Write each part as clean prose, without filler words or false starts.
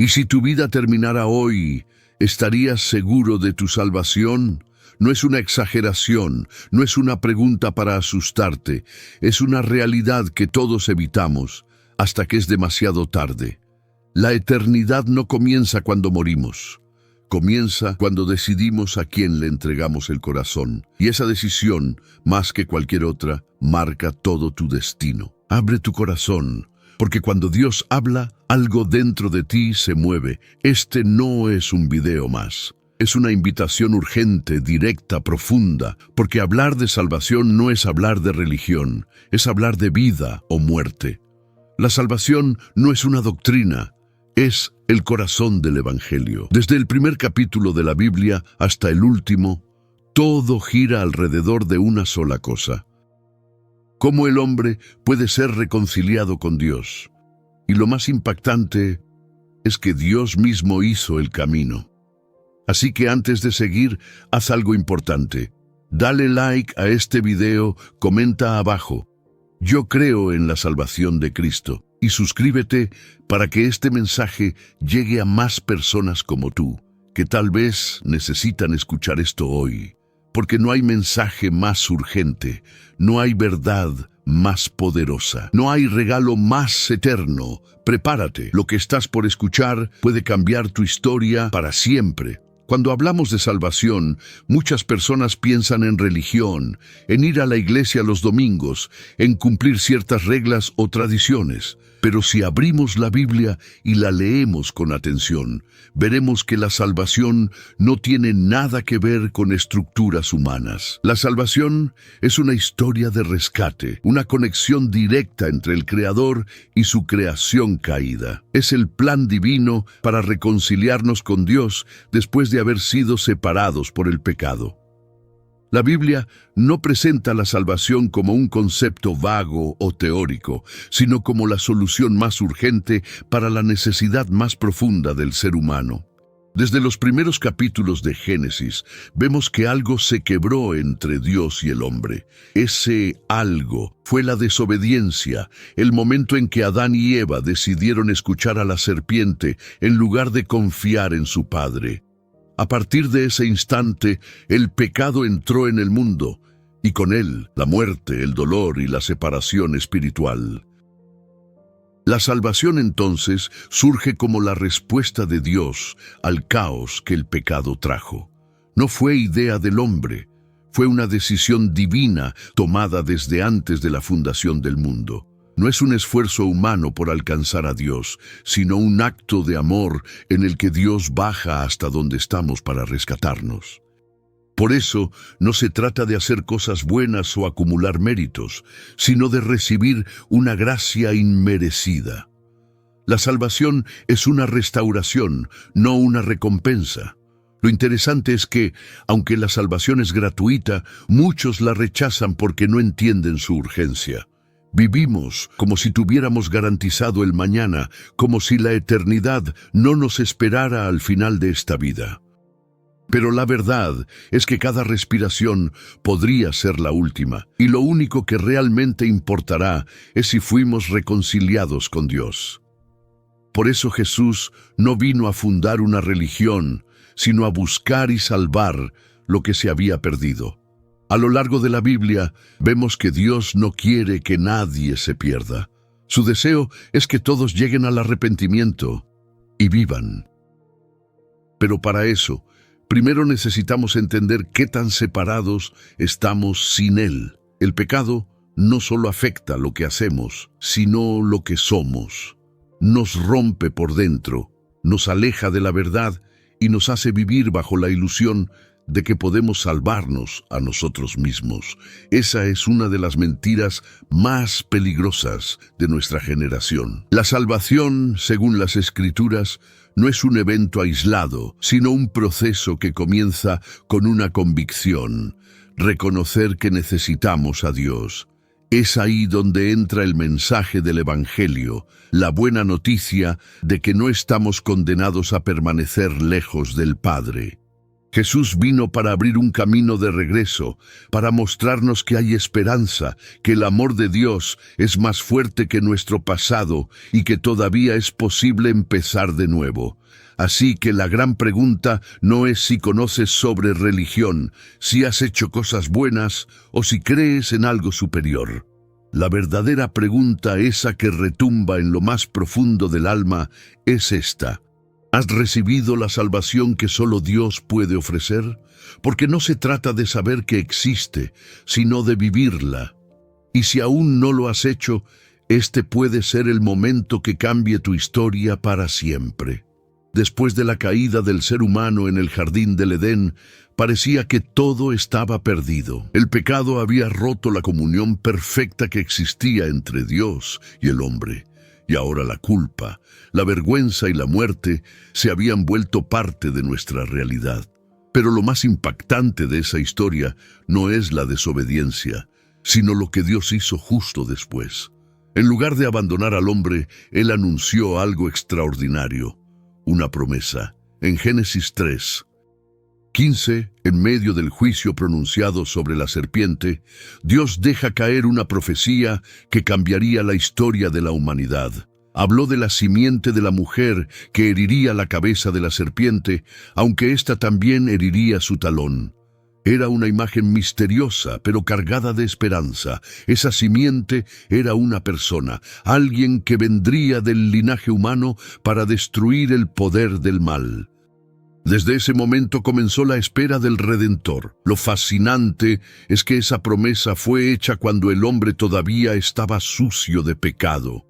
Y si tu vida terminara hoy, ¿estarías seguro de tu salvación? No es una exageración, no es una pregunta para asustarte, es una realidad que todos evitamos hasta que es demasiado tarde. La eternidad no comienza cuando morimos, comienza cuando decidimos a quién le entregamos el corazón. Y esa decisión, más que cualquier otra, marca todo tu destino. Abre tu corazón, porque cuando Dios habla, algo dentro de ti se mueve. Este no es un video más. Es una invitación urgente, directa, profunda, porque hablar de salvación no es hablar de religión, es hablar de vida o muerte. La salvación no es una doctrina, es el corazón del Evangelio. Desde el primer capítulo de la Biblia hasta el último, todo gira alrededor de una sola cosa: cómo el hombre puede ser reconciliado con Dios. Y lo más impactante es que Dios mismo hizo el camino. Así que antes de seguir, haz algo importante. Dale like a este video, comenta abajo: yo creo en la salvación de Cristo. Y suscríbete para que este mensaje llegue a más personas como tú, que tal vez necesitan escuchar esto hoy. Porque no hay mensaje más urgente, no hay verdad más poderosa, no hay regalo más eterno. Prepárate, lo que estás por escuchar puede cambiar tu historia para siempre. Cuando hablamos de salvación, muchas personas piensan en religión, en ir a la iglesia los domingos, en cumplir ciertas reglas o tradiciones. Pero si abrimos la Biblia y la leemos con atención, veremos que la salvación no tiene nada que ver con estructuras humanas. La salvación es una historia de rescate, una conexión directa entre el Creador y su creación caída. Es el plan divino para reconciliarnos con Dios después de haber sido separados por el pecado. La Biblia no presenta la salvación como un concepto vago o teórico, sino como la solución más urgente para la necesidad más profunda del ser humano. Desde los primeros capítulos de Génesis, vemos que algo se quebró entre Dios y el hombre. Ese algo fue la desobediencia, el momento en que Adán y Eva decidieron escuchar a la serpiente en lugar de confiar en su padre. A partir de ese instante, el pecado entró en el mundo, y con él la muerte, el dolor y la separación espiritual. La salvación entonces surge como la respuesta de Dios al caos que el pecado trajo. No fue idea del hombre, fue una decisión divina tomada desde antes de la fundación del mundo. No es un esfuerzo humano por alcanzar a Dios, sino un acto de amor en el que Dios baja hasta donde estamos para rescatarnos. Por eso, no se trata de hacer cosas buenas o acumular méritos, sino de recibir una gracia inmerecida. La salvación es una restauración, no una recompensa. Lo interesante es que, aunque la salvación es gratuita, muchos la rechazan porque no entienden su urgencia. Vivimos como si tuviéramos garantizado el mañana, como si la eternidad no nos esperara al final de esta vida. Pero la verdad es que cada respiración podría ser la última, y lo único que realmente importará es si fuimos reconciliados con Dios. Por eso Jesús no vino a fundar una religión, sino a buscar y salvar lo que se había perdido. A lo largo de la Biblia vemos que Dios no quiere que nadie se pierda. Su deseo es que todos lleguen al arrepentimiento y vivan. Pero para eso, primero necesitamos entender qué tan separados estamos sin Él. El pecado no solo afecta lo que hacemos, sino lo que somos. Nos rompe por dentro, nos aleja de la verdad y nos hace vivir bajo la ilusión de que podemos salvarnos a nosotros mismos. Esa es una de las mentiras más peligrosas de nuestra generación. La salvación, según las Escrituras, no es un evento aislado, sino un proceso que comienza con una convicción: reconocer que necesitamos a Dios. Es ahí donde entra el mensaje del Evangelio, la buena noticia de que no estamos condenados a permanecer lejos del Padre. Jesús vino para abrir un camino de regreso, para mostrarnos que hay esperanza, que el amor de Dios es más fuerte que nuestro pasado y que todavía es posible empezar de nuevo. Así que la gran pregunta no es si conoces sobre religión, si has hecho cosas buenas o si crees en algo superior. La verdadera pregunta, esa que retumba en lo más profundo del alma, es esta: ¿has recibido la salvación que solo Dios puede ofrecer? Porque no se trata de saber que existe, sino de vivirla. Y si aún no lo has hecho, este puede ser el momento que cambie tu historia para siempre. Después de la caída del ser humano en el jardín del Edén, parecía que todo estaba perdido. El pecado había roto la comunión perfecta que existía entre Dios y el hombre. Y ahora la culpa, la vergüenza y la muerte se habían vuelto parte de nuestra realidad. Pero lo más impactante de esa historia no es la desobediencia, sino lo que Dios hizo justo después. En lugar de abandonar al hombre, Él anunció algo extraordinario, una promesa. En Génesis 3:15, en medio del juicio pronunciado sobre la serpiente, Dios deja caer una profecía que cambiaría la historia de la humanidad. Habló de la simiente de la mujer que heriría la cabeza de la serpiente, aunque ésta también heriría su talón. Era una imagen misteriosa, pero cargada de esperanza. Esa simiente era una persona, alguien que vendría del linaje humano para destruir el poder del mal. Desde ese momento comenzó la espera del Redentor. Lo fascinante es que esa promesa fue hecha cuando el hombre todavía estaba sucio de pecado.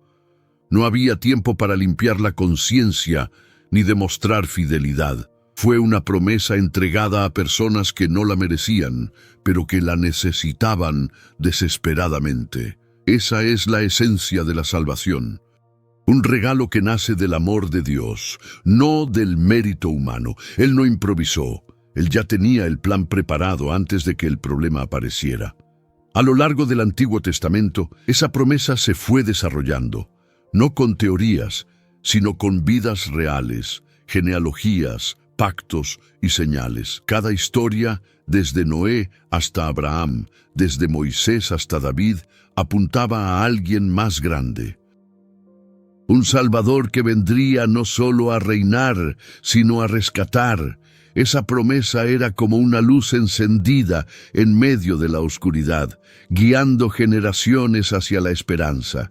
No había tiempo para limpiar la conciencia ni demostrar fidelidad. Fue una promesa entregada a personas que no la merecían, pero que la necesitaban desesperadamente. Esa es la esencia de la salvación. Un regalo que nace del amor de Dios, no del mérito humano. Él no improvisó. Él ya tenía el plan preparado antes de que el problema apareciera. A lo largo del Antiguo Testamento, esa promesa se fue desarrollando, no con teorías, sino con vidas reales, genealogías, pactos y señales. Cada historia, desde Noé hasta Abraham, desde Moisés hasta David, apuntaba a alguien más grande. Un Salvador que vendría no solo a reinar, sino a rescatar. Esa promesa era como una luz encendida en medio de la oscuridad, guiando generaciones hacia la esperanza.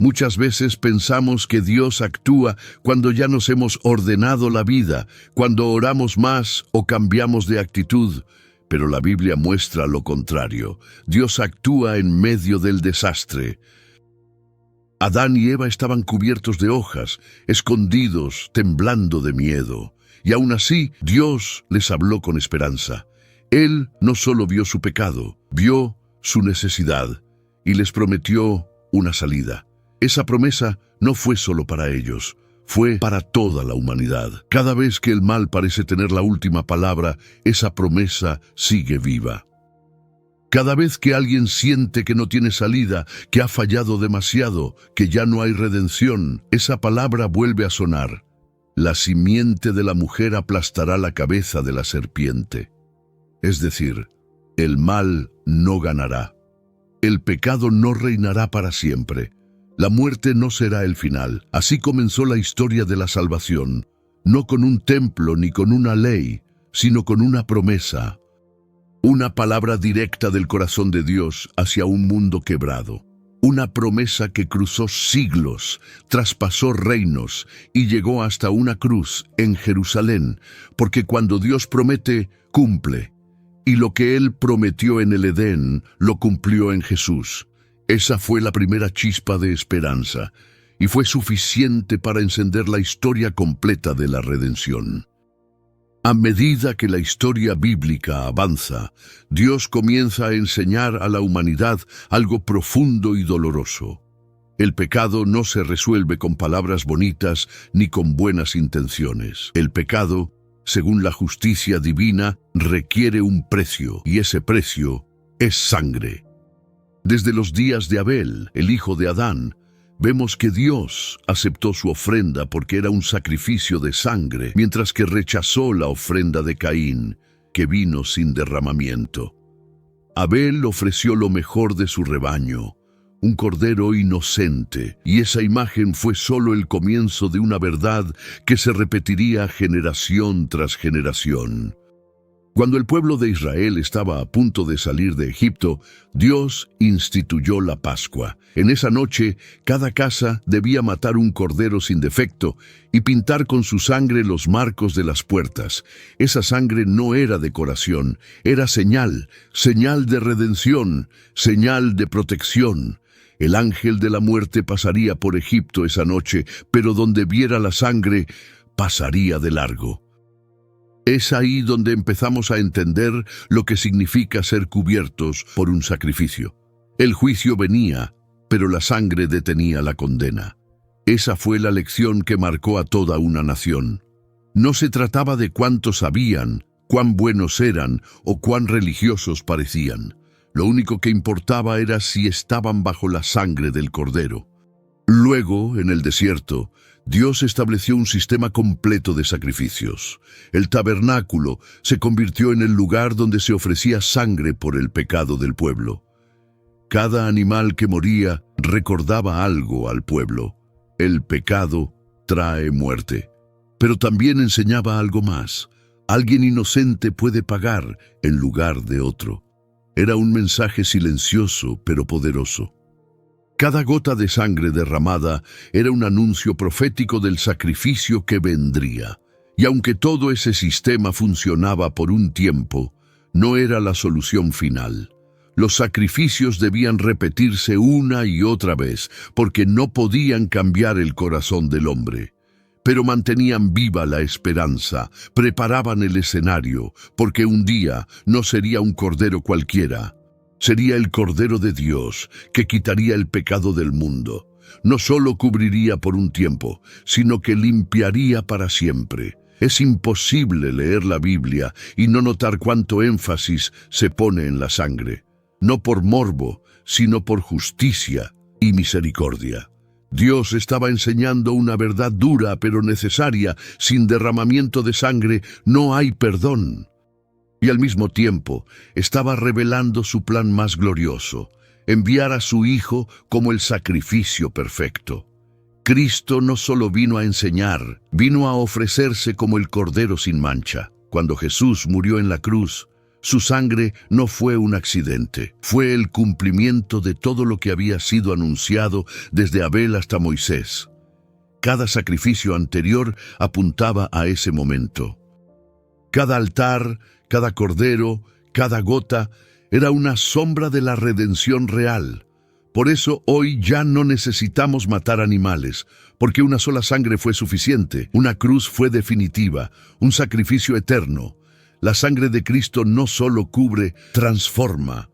Muchas veces pensamos que Dios actúa cuando ya nos hemos ordenado la vida, cuando oramos más o cambiamos de actitud. Pero la Biblia muestra lo contrario. Dios actúa en medio del desastre. Adán y Eva estaban cubiertos de hojas, escondidos, temblando de miedo. Y aún así, Dios les habló con esperanza. Él no solo vio su pecado, vio su necesidad y les prometió una salida. Esa promesa no fue solo para ellos, fue para toda la humanidad. Cada vez que el mal parece tener la última palabra, esa promesa sigue viva. Cada vez que alguien siente que no tiene salida, que ha fallado demasiado, que ya no hay redención, esa palabra vuelve a sonar. La simiente de la mujer aplastará la cabeza de la serpiente. Es decir, el mal no ganará. El pecado no reinará para siempre. La muerte no será el final. Así comenzó la historia de la salvación, no con un templo ni con una ley, sino con una promesa. Una palabra directa del corazón de Dios hacia un mundo quebrado. Una promesa que cruzó siglos, traspasó reinos y llegó hasta una cruz en Jerusalén, porque cuando Dios promete, cumple. Y lo que Él prometió en el Edén, lo cumplió en Jesús. Esa fue la primera chispa de esperanza, y fue suficiente para encender la historia completa de la redención. A medida que la historia bíblica avanza, Dios comienza a enseñar a la humanidad algo profundo y doloroso. El pecado no se resuelve con palabras bonitas ni con buenas intenciones. El pecado, según la justicia divina, requiere un precio, y ese precio es sangre. Desde los días de Abel, el hijo de Adán, vemos que Dios aceptó su ofrenda porque era un sacrificio de sangre, mientras que rechazó la ofrenda de Caín, que vino sin derramamiento. Abel ofreció lo mejor de su rebaño, un cordero inocente, y esa imagen fue solo el comienzo de una verdad que se repetiría generación tras generación. Cuando el pueblo de Israel estaba a punto de salir de Egipto, Dios instituyó la Pascua. En esa noche, cada casa debía matar un cordero sin defecto y pintar con su sangre los marcos de las puertas. Esa sangre no era decoración, era señal de redención, señal de protección. El ángel de la muerte pasaría por Egipto esa noche, pero donde viera la sangre, pasaría de largo. Es ahí donde empezamos a entender lo que significa ser cubiertos por un sacrificio. El juicio venía, pero la sangre detenía la condena. Esa fue la lección que marcó a toda una nación. No se trataba de cuánto sabían, cuán buenos eran o cuán religiosos parecían. Lo único que importaba era si estaban bajo la sangre del Cordero. Luego, en el desierto, Dios estableció un sistema completo de sacrificios. El tabernáculo se convirtió en el lugar donde se ofrecía sangre por el pecado del pueblo. Cada animal que moría recordaba algo al pueblo. El pecado trae muerte. Pero también enseñaba algo más. Alguien inocente puede pagar en lugar de otro. Era un mensaje silencioso pero poderoso. Cada gota de sangre derramada era un anuncio profético del sacrificio que vendría. Y aunque todo ese sistema funcionaba por un tiempo, no era la solución final. Los sacrificios debían repetirse una y otra vez, porque no podían cambiar el corazón del hombre. Pero mantenían viva la esperanza, preparaban el escenario, porque un día no sería un cordero cualquiera. Sería el Cordero de Dios, que quitaría el pecado del mundo. No solo cubriría por un tiempo, sino que limpiaría para siempre. Es imposible leer la Biblia y no notar cuánto énfasis se pone en la sangre. No por morbo, sino por justicia y misericordia. Dios estaba enseñando una verdad dura pero necesaria. Sin derramamiento de sangre no hay perdón. Y al mismo tiempo estaba revelando su plan más glorioso, enviar a su Hijo como el sacrificio perfecto. Cristo no solo vino a enseñar, vino a ofrecerse como el Cordero sin mancha. Cuando Jesús murió en la cruz, su sangre no fue un accidente, fue el cumplimiento de todo lo que había sido anunciado desde Abel hasta Moisés. Cada sacrificio anterior apuntaba a ese momento. Cada altar, cada cordero, cada gota, era una sombra de la redención real. Por eso hoy ya no necesitamos matar animales, porque una sola sangre fue suficiente, una cruz fue definitiva, un sacrificio eterno. La sangre de Cristo no solo cubre, transforma.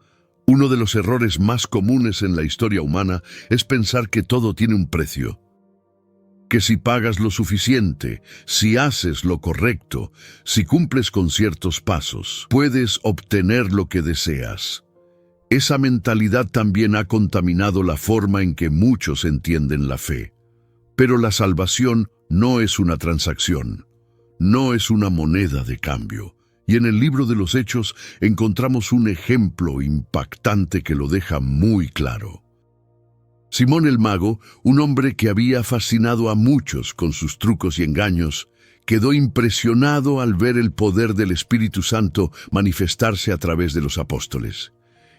Uno de los errores más comunes en la historia humana es pensar que todo tiene un precio. Que si pagas lo suficiente, si haces lo correcto, si cumples con ciertos pasos, puedes obtener lo que deseas. Esa mentalidad también ha contaminado la forma en que muchos entienden la fe. Pero la salvación no es una transacción, no es una moneda de cambio. Y en el libro de los Hechos encontramos un ejemplo impactante que lo deja muy claro. Simón el Mago, un hombre que había fascinado a muchos con sus trucos y engaños, quedó impresionado al ver el poder del Espíritu Santo manifestarse a través de los apóstoles.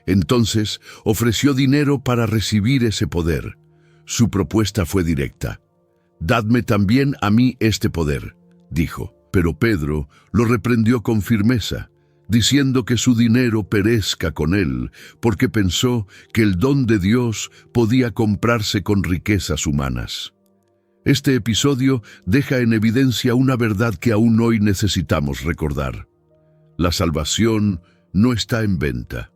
Entonces ofreció dinero para recibir ese poder. Su propuesta fue directa. «Dadme también a mí este poder», dijo. Pero Pedro lo reprendió con firmeza, diciendo que su dinero perezca con él, porque pensó que el don de Dios podía comprarse con riquezas humanas. Este episodio deja en evidencia una verdad que aún hoy necesitamos recordar. La salvación no está en venta.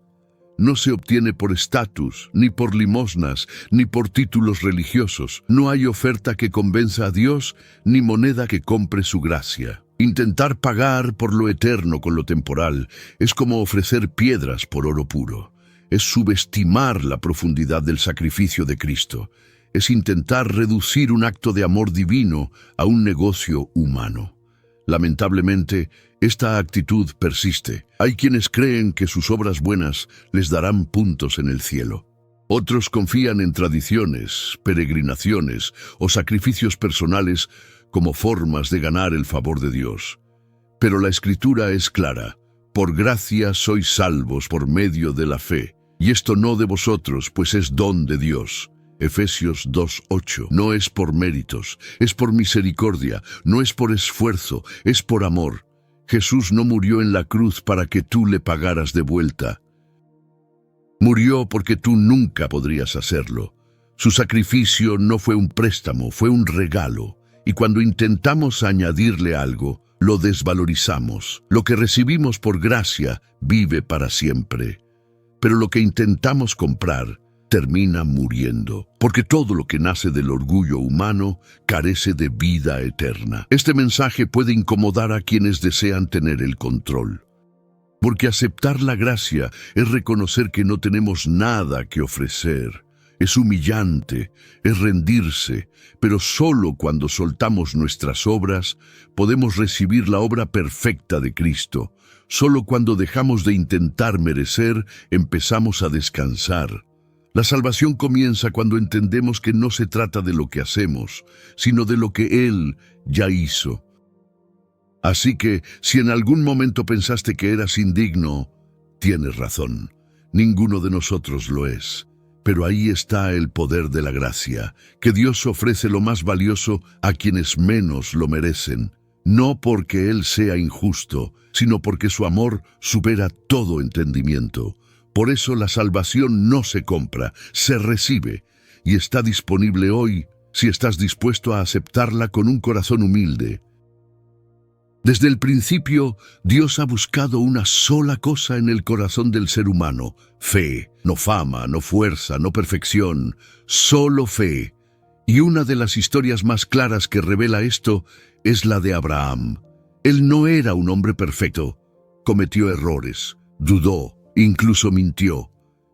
No se obtiene por estatus, ni por limosnas, ni por títulos religiosos. No hay oferta que convenza a Dios, ni moneda que compre su gracia. Intentar pagar por lo eterno con lo temporal es como ofrecer piedras por oro puro. Es subestimar la profundidad del sacrificio de Cristo. Es intentar reducir un acto de amor divino a un negocio humano. Lamentablemente, esta actitud persiste. Hay quienes creen que sus obras buenas les darán puntos en el cielo. Otros confían en tradiciones, peregrinaciones o sacrificios personales como formas de ganar el favor de Dios. Pero la Escritura es clara. Por gracia sois salvos por medio de la fe. Y esto no de vosotros, pues es don de Dios. Efesios 2:8. No es por méritos, es por misericordia, no es por esfuerzo, es por amor. Jesús no murió en la cruz para que tú le pagaras de vuelta. Murió porque tú nunca podrías hacerlo. Su sacrificio no fue un préstamo, fue un regalo. Y cuando intentamos añadirle algo, lo desvalorizamos. Lo que recibimos por gracia vive para siempre. Pero lo que intentamos comprar termina muriendo, porque todo lo que nace del orgullo humano carece de vida eterna. Este mensaje puede incomodar a quienes desean tener el control. Porque aceptar la gracia es reconocer que no tenemos nada que ofrecer. Es humillante, es rendirse, pero solo cuando soltamos nuestras obras podemos recibir la obra perfecta de Cristo. Solo cuando dejamos de intentar merecer, empezamos a descansar. La salvación comienza cuando entendemos que no se trata de lo que hacemos, sino de lo que Él ya hizo. Así que, si en algún momento pensaste que eras indigno, tienes razón. Ninguno de nosotros lo es. Pero ahí está el poder de la gracia, que Dios ofrece lo más valioso a quienes menos lo merecen. No porque Él sea injusto, sino porque su amor supera todo entendimiento. Por eso la salvación no se compra, se recibe, y está disponible hoy si estás dispuesto a aceptarla con un corazón humilde. Desde el principio, Dios ha buscado una sola cosa en el corazón del ser humano: fe. No fama, no fuerza, no perfección, solo fe. Y una de las historias más claras que revela esto es la de Abraham. Él no era un hombre perfecto. Cometió errores, dudó, incluso mintió.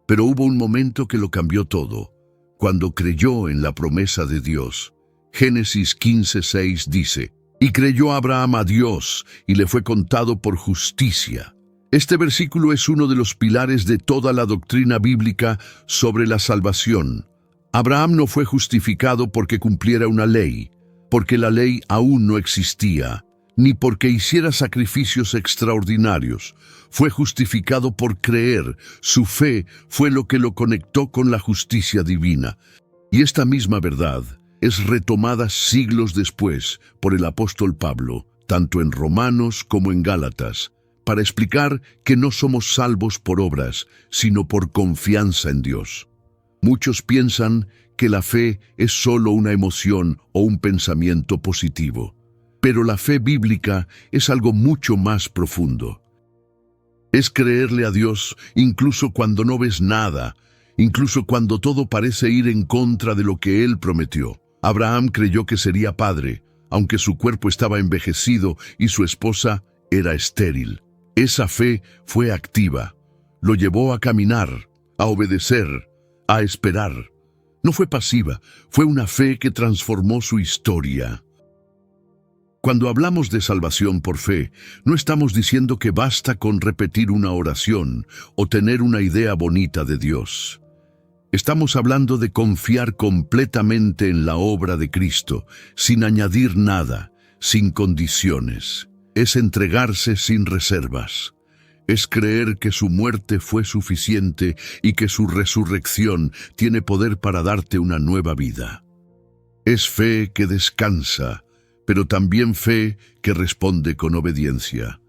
Pero hubo un momento que lo cambió todo, cuando creyó en la promesa de Dios. Génesis 15:6 dice: «Y creyó Abraham a Dios, y le fue contado por justicia». Este versículo es uno de los pilares de toda la doctrina bíblica sobre la salvación. Abraham no fue justificado porque cumpliera una ley, porque la ley aún no existía, ni porque hiciera sacrificios extraordinarios. Fue justificado por creer. Su fe fue lo que lo conectó con la justicia divina. Y esta misma verdad es retomada siglos después por el apóstol Pablo, tanto en Romanos como en Gálatas, para explicar que no somos salvos por obras, sino por confianza en Dios. Muchos piensan que la fe es solo una emoción o un pensamiento positivo, pero la fe bíblica es algo mucho más profundo. Es creerle a Dios incluso cuando no ves nada, incluso cuando todo parece ir en contra de lo que Él prometió. Abraham creyó que sería padre, aunque su cuerpo estaba envejecido y su esposa era estéril. Esa fe fue activa. Lo llevó a caminar, a obedecer, a esperar. No fue pasiva, fue una fe que transformó su historia. Cuando hablamos de salvación por fe, no estamos diciendo que basta con repetir una oración o tener una idea bonita de Dios. Estamos hablando de confiar completamente en la obra de Cristo, sin añadir nada, sin condiciones. Es entregarse sin reservas. Es creer que su muerte fue suficiente y que su resurrección tiene poder para darte una nueva vida. Es fe que descansa, pero también fe que responde con obediencia.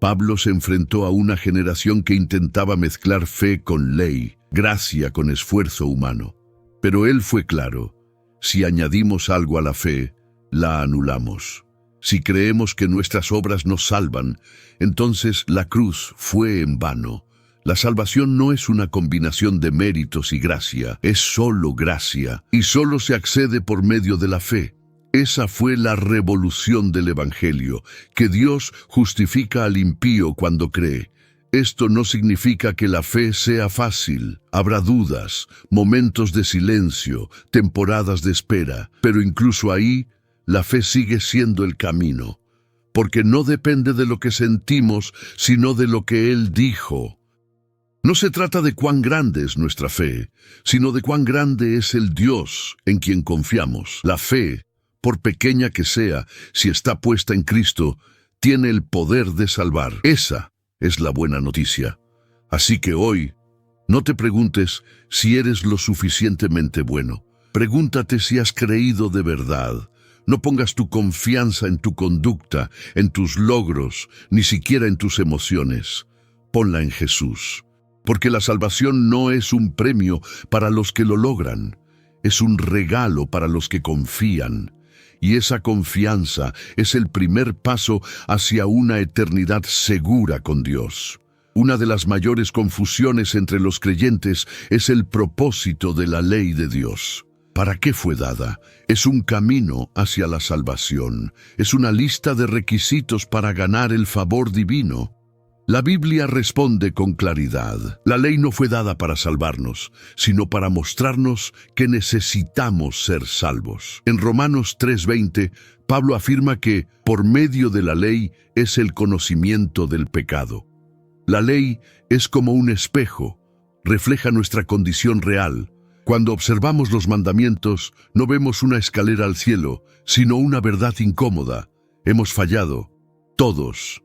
Pablo se enfrentó a una generación que intentaba mezclar fe con ley, gracia con esfuerzo humano. Pero él fue claro: si añadimos algo a la fe, la anulamos. Si creemos que nuestras obras nos salvan, entonces la cruz fue en vano. La salvación no es una combinación de méritos y gracia, es solo gracia, y solo se accede por medio de la fe. Esa fue la revolución del Evangelio, que Dios justifica al impío cuando cree. Esto no significa que la fe sea fácil. Habrá dudas, momentos de silencio, temporadas de espera, pero incluso ahí, la fe sigue siendo el camino. porque no depende de lo que sentimos, sino de lo que Él dijo. No se trata de cuán grande es nuestra fe, sino de cuán grande es el Dios en quien confiamos. La fe, por pequeña que sea, si está puesta en Cristo, tiene el poder de salvar. Esa es la buena noticia. Así que hoy, no te preguntes si eres lo suficientemente bueno. Pregúntate si has creído de verdad. No pongas tu confianza en tu conducta, en tus logros, ni siquiera en tus emociones. Ponla en Jesús. Porque la salvación no es un premio para los que lo logran, es un regalo para los que confían. Y esa confianza es el primer paso hacia una eternidad segura con Dios. Una de las mayores confusiones entre los creyentes es el propósito de la ley de Dios. ¿Para qué fue dada? Es un camino hacia la salvación. Es una lista de requisitos para ganar el favor divino. La Biblia responde con claridad. La ley no fue dada para salvarnos, sino para mostrarnos que necesitamos ser salvos. En Romanos 3:20, Pablo afirma que por medio de la ley es el conocimiento del pecado. La ley es como un espejo, refleja nuestra condición real. Cuando observamos los mandamientos, no vemos una escalera al cielo, sino una verdad incómoda. Hemos fallado, todos.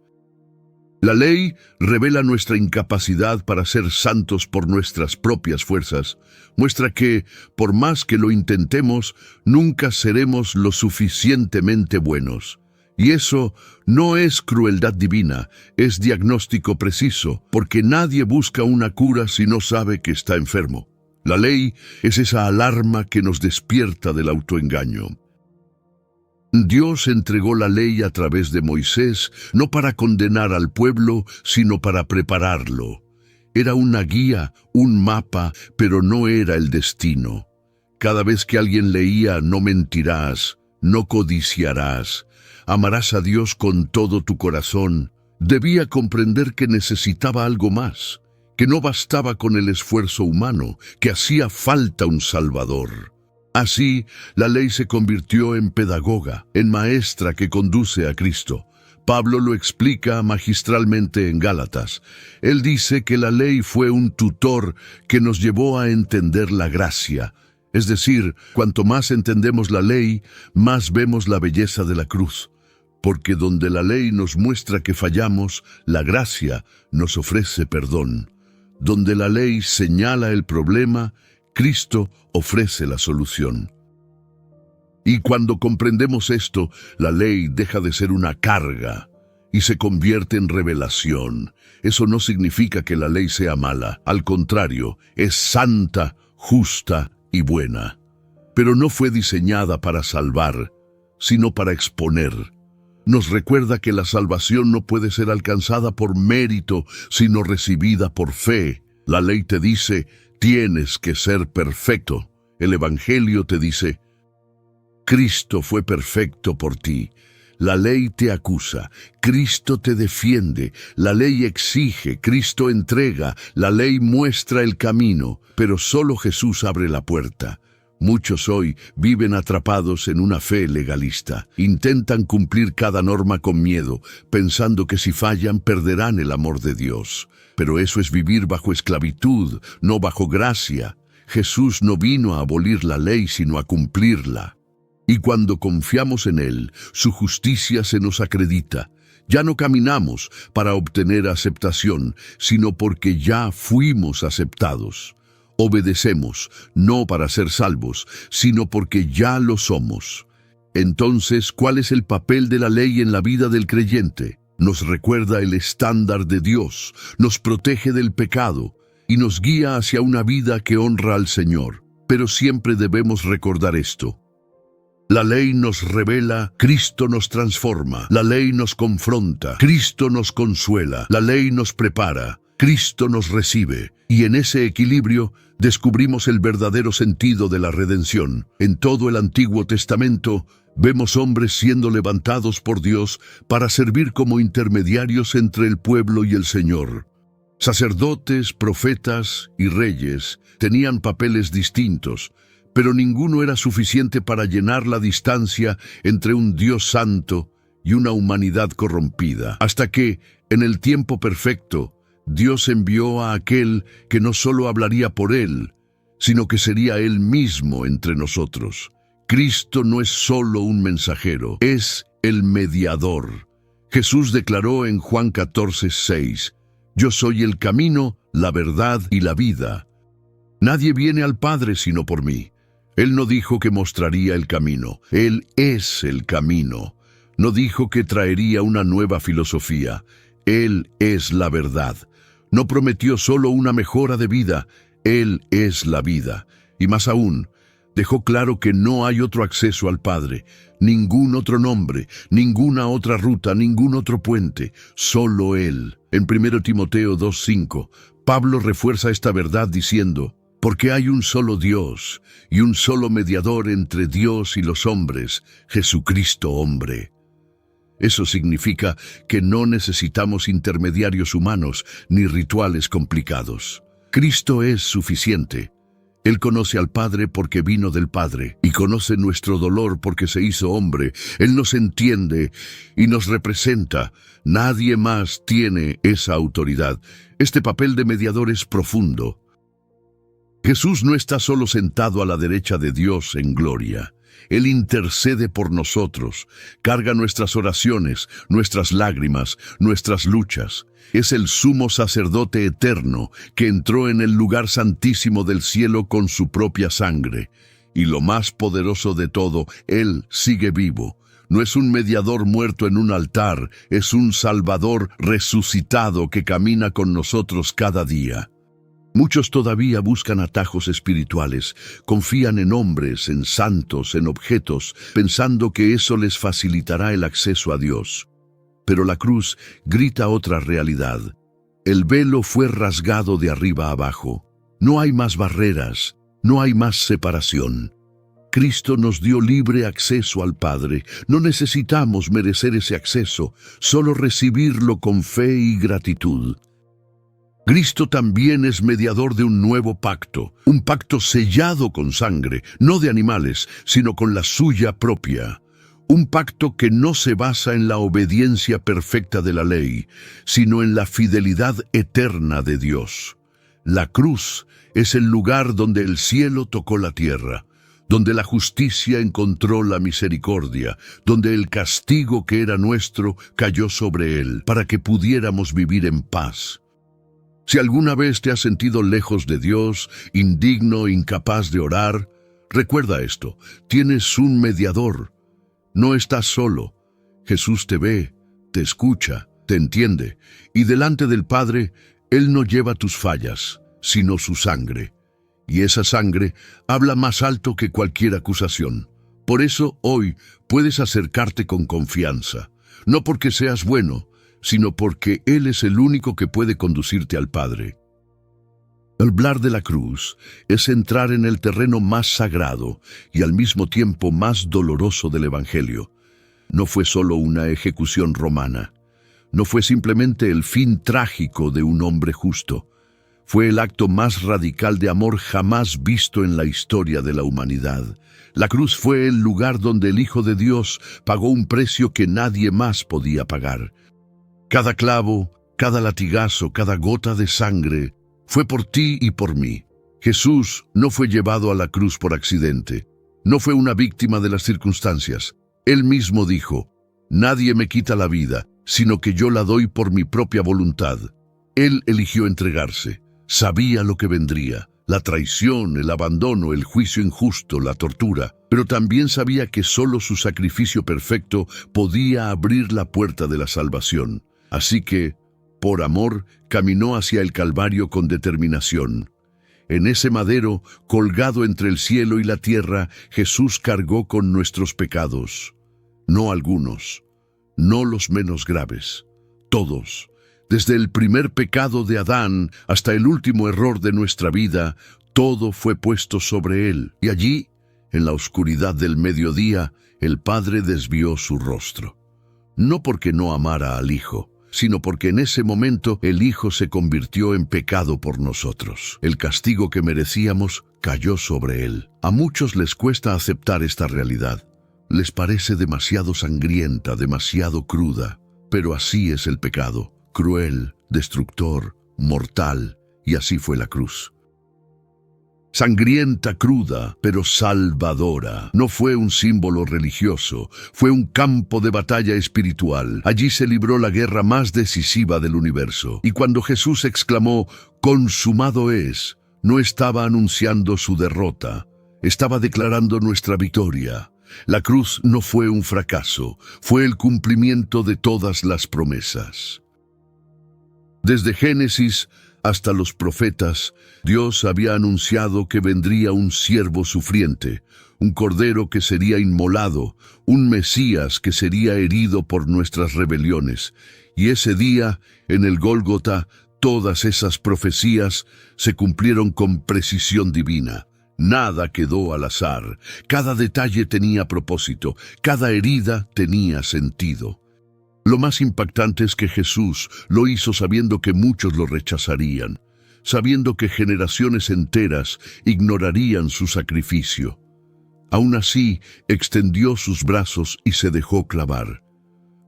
La ley revela nuestra incapacidad para ser santos por nuestras propias fuerzas. Muestra que, por más que lo intentemos, nunca seremos lo suficientemente buenos. Y eso no es crueldad divina, es diagnóstico preciso, porque nadie busca una cura si no sabe que está enfermo. La ley es esa alarma que nos despierta del autoengaño. Dios entregó la ley a través de Moisés, no para condenar al pueblo, sino para prepararlo. Era una guía, un mapa, pero no era el destino. Cada vez que alguien leía "no mentirás", "no codiciarás", "amarás a Dios con todo tu corazón", debía comprender que necesitaba algo más, que no bastaba con el esfuerzo humano, que hacía falta un Salvador. Así, la ley se convirtió en pedagoga, en maestra que conduce a Cristo. Pablo lo explica magistralmente en Gálatas. Él dice que la ley fue un tutor que nos llevó a entender la gracia. Es decir, cuanto más entendemos la ley, más vemos la belleza de la cruz. Porque donde la ley nos muestra que fallamos, la gracia nos ofrece perdón. Donde la ley señala el problema, Cristo ofrece la solución. Y cuando comprendemos esto, la ley deja de ser una carga y se convierte en revelación. Eso no significa que la ley sea mala. Al contrario, es santa, justa y buena. Pero no fue diseñada para salvar, sino para exponer. Nos recuerda que la salvación no puede ser alcanzada por mérito, sino recibida por fe. La ley te dice, tienes que ser perfecto. El Evangelio te dice, Cristo fue perfecto por ti. La ley te acusa, Cristo te defiende. La ley exige, Cristo entrega. La ley muestra el camino, pero solo Jesús abre la puerta. Muchos hoy viven atrapados en una fe legalista. Intentan cumplir cada norma con miedo, pensando que si fallan perderán el amor de Dios. Pero eso es vivir bajo esclavitud, no bajo gracia. Jesús no vino a abolir la ley, sino a cumplirla. Y cuando confiamos en Él, su justicia se nos acredita. Ya no caminamos para obtener aceptación, sino porque ya fuimos aceptados. Obedecemos, no para ser salvos, sino porque ya lo somos. Entonces, ¿cuál es el papel de la ley en la vida del creyente? Nos recuerda el estándar de Dios, nos protege del pecado y nos guía hacia una vida que honra al Señor. Pero siempre debemos recordar esto. La ley nos revela, Cristo nos transforma. La ley nos confronta, Cristo nos consuela. La ley nos prepara, Cristo nos recibe. Y en ese equilibrio descubrimos el verdadero sentido de la redención. En todo el Antiguo Testamento vemos hombres siendo levantados por Dios para servir como intermediarios entre el pueblo y el Señor. Sacerdotes, profetas y reyes tenían papeles distintos, pero ninguno era suficiente para llenar la distancia entre un Dios santo y una humanidad corrompida, hasta que, en el tiempo perfecto, Dios envió a aquel que no solo hablaría por él, sino que sería él mismo entre nosotros. Cristo no es solo un mensajero, es el mediador. Jesús declaró en Juan 14:6, «Yo soy el camino, la verdad y la vida. Nadie viene al Padre sino por mí». Él no dijo que mostraría el camino, Él es el camino. No dijo que traería una nueva filosofía, Él es la verdad. No prometió solo una mejora de vida, Él es la vida. Y más aún, dejó claro que no hay otro acceso al Padre, ningún otro nombre, ninguna otra ruta, ningún otro puente, solo Él. En 1 Timoteo 2:5, Pablo refuerza esta verdad diciendo, «Porque hay un solo Dios y un solo mediador entre Dios y los hombres, Jesucristo hombre». Eso significa que no necesitamos intermediarios humanos ni rituales complicados. Cristo es suficiente. Él conoce al Padre porque vino del Padre y conoce nuestro dolor porque se hizo hombre. Él nos entiende y nos representa. Nadie más tiene esa autoridad. Este papel de mediador es profundo. Jesús no está solo sentado a la derecha de Dios en gloria. Él intercede por nosotros, carga nuestras oraciones, nuestras lágrimas, nuestras luchas. Es el sumo sacerdote eterno que entró en el lugar santísimo del cielo con su propia sangre. Y lo más poderoso de todo, Él sigue vivo. No es un mediador muerto en un altar, es un Salvador resucitado que camina con nosotros cada día. Muchos todavía buscan atajos espirituales, confían en hombres, en santos, en objetos, pensando que eso les facilitará el acceso a Dios. Pero la cruz grita otra realidad. El velo fue rasgado de arriba a abajo. No hay más barreras, no hay más separación. Cristo nos dio libre acceso al Padre. No necesitamos merecer ese acceso, solo recibirlo con fe y gratitud. Cristo también es mediador de un nuevo pacto, un pacto sellado con sangre, no de animales, sino con la suya propia. Un pacto que no se basa en la obediencia perfecta de la ley, sino en la fidelidad eterna de Dios. La cruz es el lugar donde el cielo tocó la tierra, donde la justicia encontró la misericordia, donde el castigo que era nuestro cayó sobre él, para que pudiéramos vivir en paz. Si alguna vez te has sentido lejos de Dios, indigno, incapaz de orar, recuerda esto, tienes un mediador. No estás solo. Jesús te ve, te escucha, te entiende, y delante del Padre, Él no lleva tus fallas, sino su sangre. Y esa sangre habla más alto que cualquier acusación. Por eso hoy puedes acercarte con confianza, no porque seas bueno, sino porque Él es el único que puede conducirte al Padre. Hablar de la cruz es entrar en el terreno más sagrado y al mismo tiempo más doloroso del Evangelio. No fue solo una ejecución romana, no fue simplemente el fin trágico de un hombre justo. Fue el acto más radical de amor jamás visto en la historia de la humanidad. La cruz fue el lugar donde el Hijo de Dios pagó un precio que nadie más podía pagar. Cada clavo, cada latigazo, cada gota de sangre fue por ti y por mí. Jesús no fue llevado a la cruz por accidente. No fue una víctima de las circunstancias. Él mismo dijo, «Nadie me quita la vida, sino que yo la doy por mi propia voluntad». Él eligió entregarse. Sabía lo que vendría, la traición, el abandono, el juicio injusto, la tortura, pero también sabía que solo su sacrificio perfecto podía abrir la puerta de la salvación. Así que, por amor, caminó hacia el Calvario con determinación. En ese madero, colgado entre el cielo y la tierra, Jesús cargó con nuestros pecados. No algunos, no los menos graves, todos. Desde el primer pecado de Adán hasta el último error de nuestra vida, todo fue puesto sobre él. Y allí, en la oscuridad del mediodía, el Padre desvió su rostro. No porque no amara al Hijo, sino porque en ese momento el Hijo se convirtió en pecado por nosotros. El castigo que merecíamos cayó sobre él. A muchos les cuesta aceptar esta realidad. Les parece demasiado sangrienta, demasiado cruda, pero así es el pecado, cruel, destructor, mortal, y así fue la cruz. Sangrienta, cruda, pero salvadora. No fue un símbolo religioso, fue un campo de batalla espiritual. Allí se libró la guerra más decisiva del universo. Y cuando Jesús exclamó, "Consumado es", no estaba anunciando su derrota, estaba declarando nuestra victoria. La cruz no fue un fracaso, fue el cumplimiento de todas las promesas. Desde Génesis hasta los profetas, Dios había anunciado que vendría un siervo sufriente, un cordero que sería inmolado, un Mesías que sería herido por nuestras rebeliones. Y ese día, en el Gólgota, todas esas profecías se cumplieron con precisión divina. Nada quedó al azar, cada detalle tenía propósito, cada herida tenía sentido. Lo más impactante es que Jesús lo hizo sabiendo que muchos lo rechazarían, sabiendo que generaciones enteras ignorarían su sacrificio. Aún así, extendió sus brazos y se dejó clavar.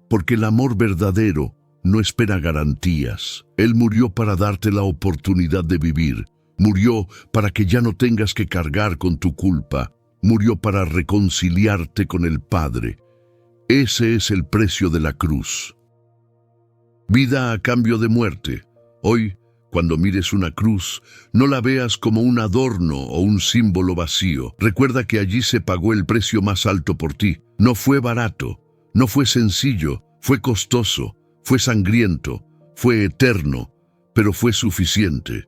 Porque el amor verdadero no espera garantías. Él murió para darte la oportunidad de vivir. Murió para que ya no tengas que cargar con tu culpa. Murió para reconciliarte con el Padre. Ese es el precio de la cruz. Vida a cambio de muerte. Hoy, cuando mires una cruz, no la veas como un adorno o un símbolo vacío. Recuerda que allí se pagó el precio más alto por ti. No fue barato, no fue sencillo, fue costoso, fue sangriento, fue eterno, pero fue suficiente.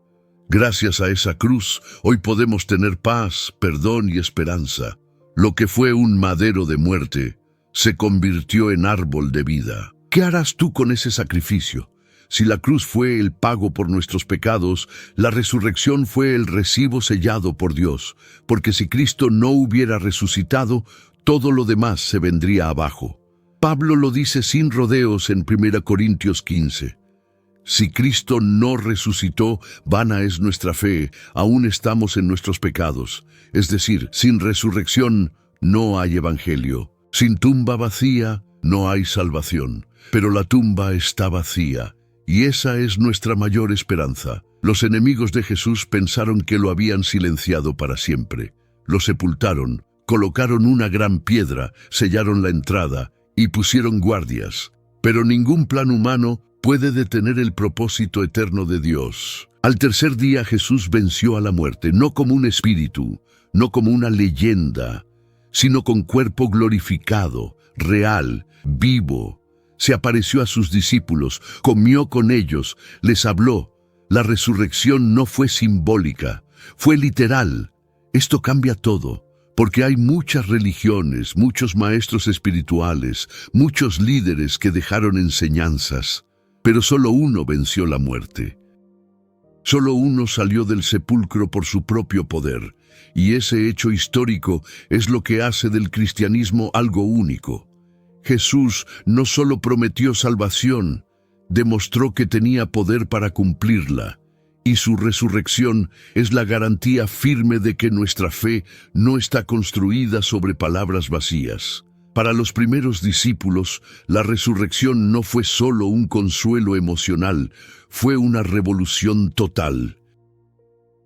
Gracias a esa cruz, hoy podemos tener paz, perdón y esperanza. Lo que fue un madero de muerte se convirtió en árbol de vida. ¿Qué harás tú con ese sacrificio? Si la cruz fue el pago por nuestros pecados, la resurrección fue el recibo sellado por Dios, porque si Cristo no hubiera resucitado, todo lo demás se vendría abajo. Pablo lo dice sin rodeos en 1 Corintios 15. Si Cristo no resucitó, vana es nuestra fe, aún estamos en nuestros pecados. Es decir, sin resurrección no hay evangelio. Sin tumba vacía no hay salvación. Pero la tumba está vacía, y esa es nuestra mayor esperanza. Los enemigos de Jesús pensaron que lo habían silenciado para siempre. Lo sepultaron, colocaron una gran piedra, sellaron la entrada y pusieron guardias. Pero ningún plan humano puede detener el propósito eterno de Dios. Al tercer día Jesús venció a la muerte, no como un espíritu, no como una leyenda, sino con cuerpo glorificado, real, vivo. Se apareció a sus discípulos, comió con ellos, les habló. La resurrección no fue simbólica, fue literal. Esto cambia todo, porque hay muchas religiones, muchos maestros espirituales, muchos líderes que dejaron enseñanzas, pero solo uno venció la muerte. Solo uno salió del sepulcro por su propio poder, y ese hecho histórico es lo que hace del cristianismo algo único. Jesús no solo prometió salvación, demostró que tenía poder para cumplirla, y su resurrección es la garantía firme de que nuestra fe no está construida sobre palabras vacías. Para los primeros discípulos, la resurrección no fue solo un consuelo emocional, fue una revolución total.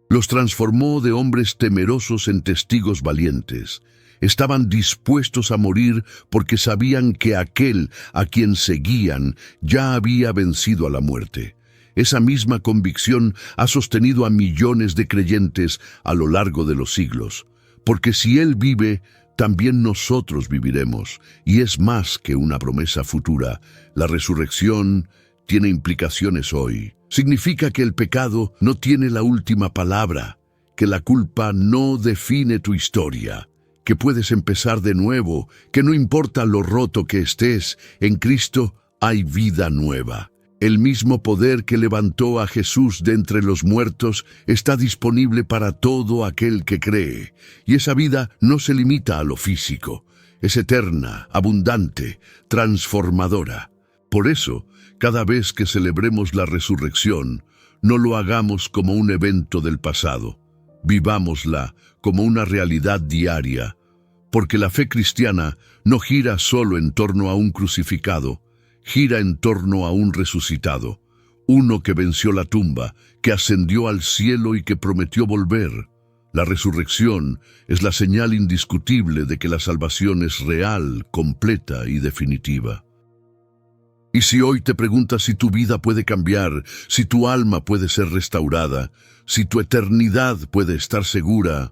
Los transformó de hombres temerosos en testigos valientes. Estaban dispuestos a morir porque sabían que aquel a quien seguían ya había vencido a la muerte. Esa misma convicción ha sostenido a millones de creyentes a lo largo de los siglos, porque si Él vive, también nosotros viviremos, y es más que una promesa futura. La resurrección tiene implicaciones hoy. Significa que el pecado no tiene la última palabra, que la culpa no define tu historia, que puedes empezar de nuevo, que no importa lo roto que estés, en Cristo hay vida nueva. El mismo poder que levantó a Jesús de entre los muertos está disponible para todo aquel que cree. Y esa vida no se limita a lo físico. Es eterna, abundante, transformadora. Por eso, cada vez que celebremos la resurrección, no lo hagamos como un evento del pasado. Vivámosla como una realidad diaria, porque la fe cristiana no gira solo en torno a un crucificado, gira en torno a un resucitado, uno que venció la tumba, que ascendió al cielo y que prometió volver. La resurrección es la señal indiscutible de que la salvación es real, completa y definitiva. Y si hoy te preguntas si tu vida puede cambiar, si tu alma puede ser restaurada, si tu eternidad puede estar segura,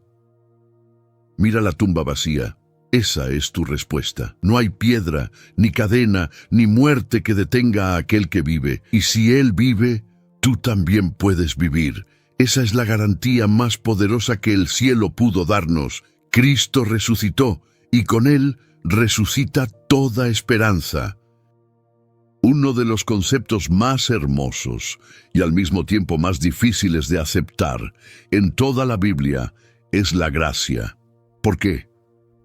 mira la tumba vacía. Esa es tu respuesta. No hay piedra, ni cadena, ni muerte que detenga a aquel que vive. Y si Él vive, tú también puedes vivir. Esa es la garantía más poderosa que el cielo pudo darnos. Cristo resucitó, y con Él resucita toda esperanza. Uno de los conceptos más hermosos y al mismo tiempo más difíciles de aceptar en toda la Biblia es la gracia. ¿Por qué?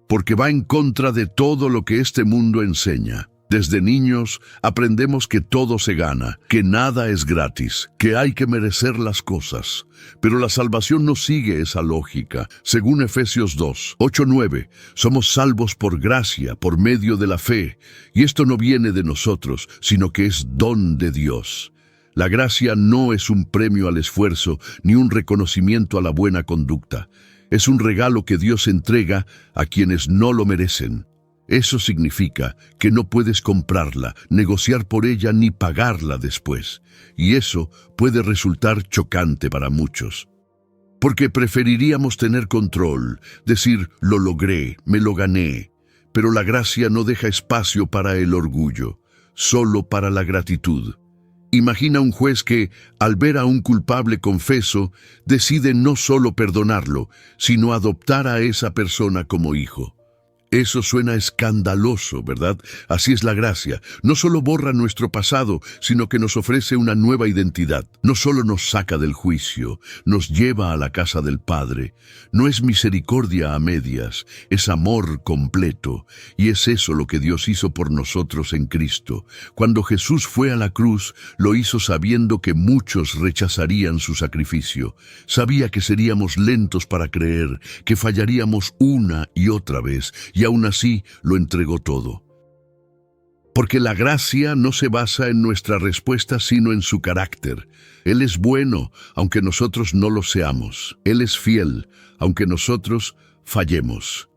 Porque va en contra de todo lo que este mundo enseña. Desde niños aprendemos que todo se gana, que nada es gratis, que hay que merecer las cosas. Pero la salvación no sigue esa lógica. Según Efesios 2, 8-9, somos salvos por gracia, por medio de la fe. Y esto no viene de nosotros, sino que es don de Dios. La gracia no es un premio al esfuerzo, ni un reconocimiento a la buena conducta. Es un regalo que Dios entrega a quienes no lo merecen. Eso significa que no puedes comprarla, negociar por ella ni pagarla después. Y eso puede resultar chocante para muchos. Porque preferiríamos tener control, decir, lo logré, me lo gané. Pero la gracia no deja espacio para el orgullo, solo para la gratitud. Imagina un juez que, al ver a un culpable confeso, decide no solo perdonarlo, sino adoptar a esa persona como hijo. Eso suena escandaloso, ¿verdad? Así es la gracia. No solo borra nuestro pasado, sino que nos ofrece una nueva identidad. No solo nos saca del juicio, nos lleva a la casa del Padre. No es misericordia a medias, es amor completo. Y es eso lo que Dios hizo por nosotros en Cristo. Cuando Jesús fue a la cruz, lo hizo sabiendo que muchos rechazarían su sacrificio. Sabía que seríamos lentos para creer, que fallaríamos una y otra vez, y aún así lo entregó todo. Porque la gracia no se basa en nuestra respuesta, sino en su carácter. Él es bueno, aunque nosotros no lo seamos. Él es fiel, aunque nosotros fallemos.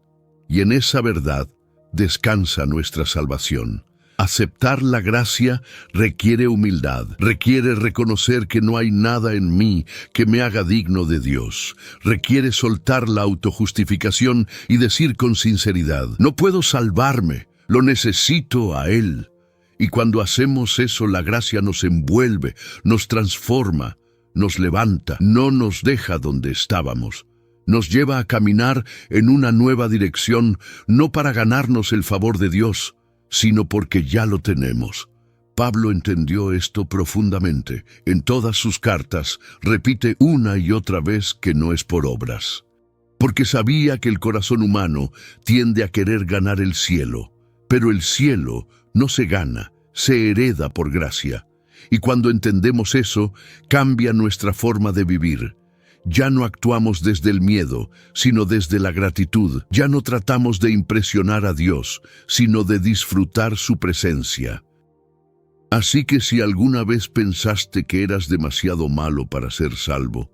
Y en esa verdad descansa nuestra salvación. Aceptar la gracia requiere humildad, requiere reconocer que no hay nada en mí que me haga digno de Dios. Requiere soltar la autojustificación y decir con sinceridad, no puedo salvarme, lo necesito a Él. Y cuando hacemos eso, la gracia nos envuelve, nos transforma, nos levanta, no nos deja donde estábamos. Nos lleva a caminar en una nueva dirección, no para ganarnos el favor de Dios, sino porque ya lo tenemos. Pablo entendió esto profundamente. En todas sus cartas repite una y otra vez que no es por obras. Porque sabía que el corazón humano tiende a querer ganar el cielo, pero el cielo no se gana, se hereda por gracia. Y cuando entendemos eso, cambia nuestra forma de vivir. Ya no actuamos desde el miedo, sino desde la gratitud. Ya no tratamos de impresionar a Dios, sino de disfrutar su presencia. Así que si alguna vez pensaste que eras demasiado malo para ser salvo,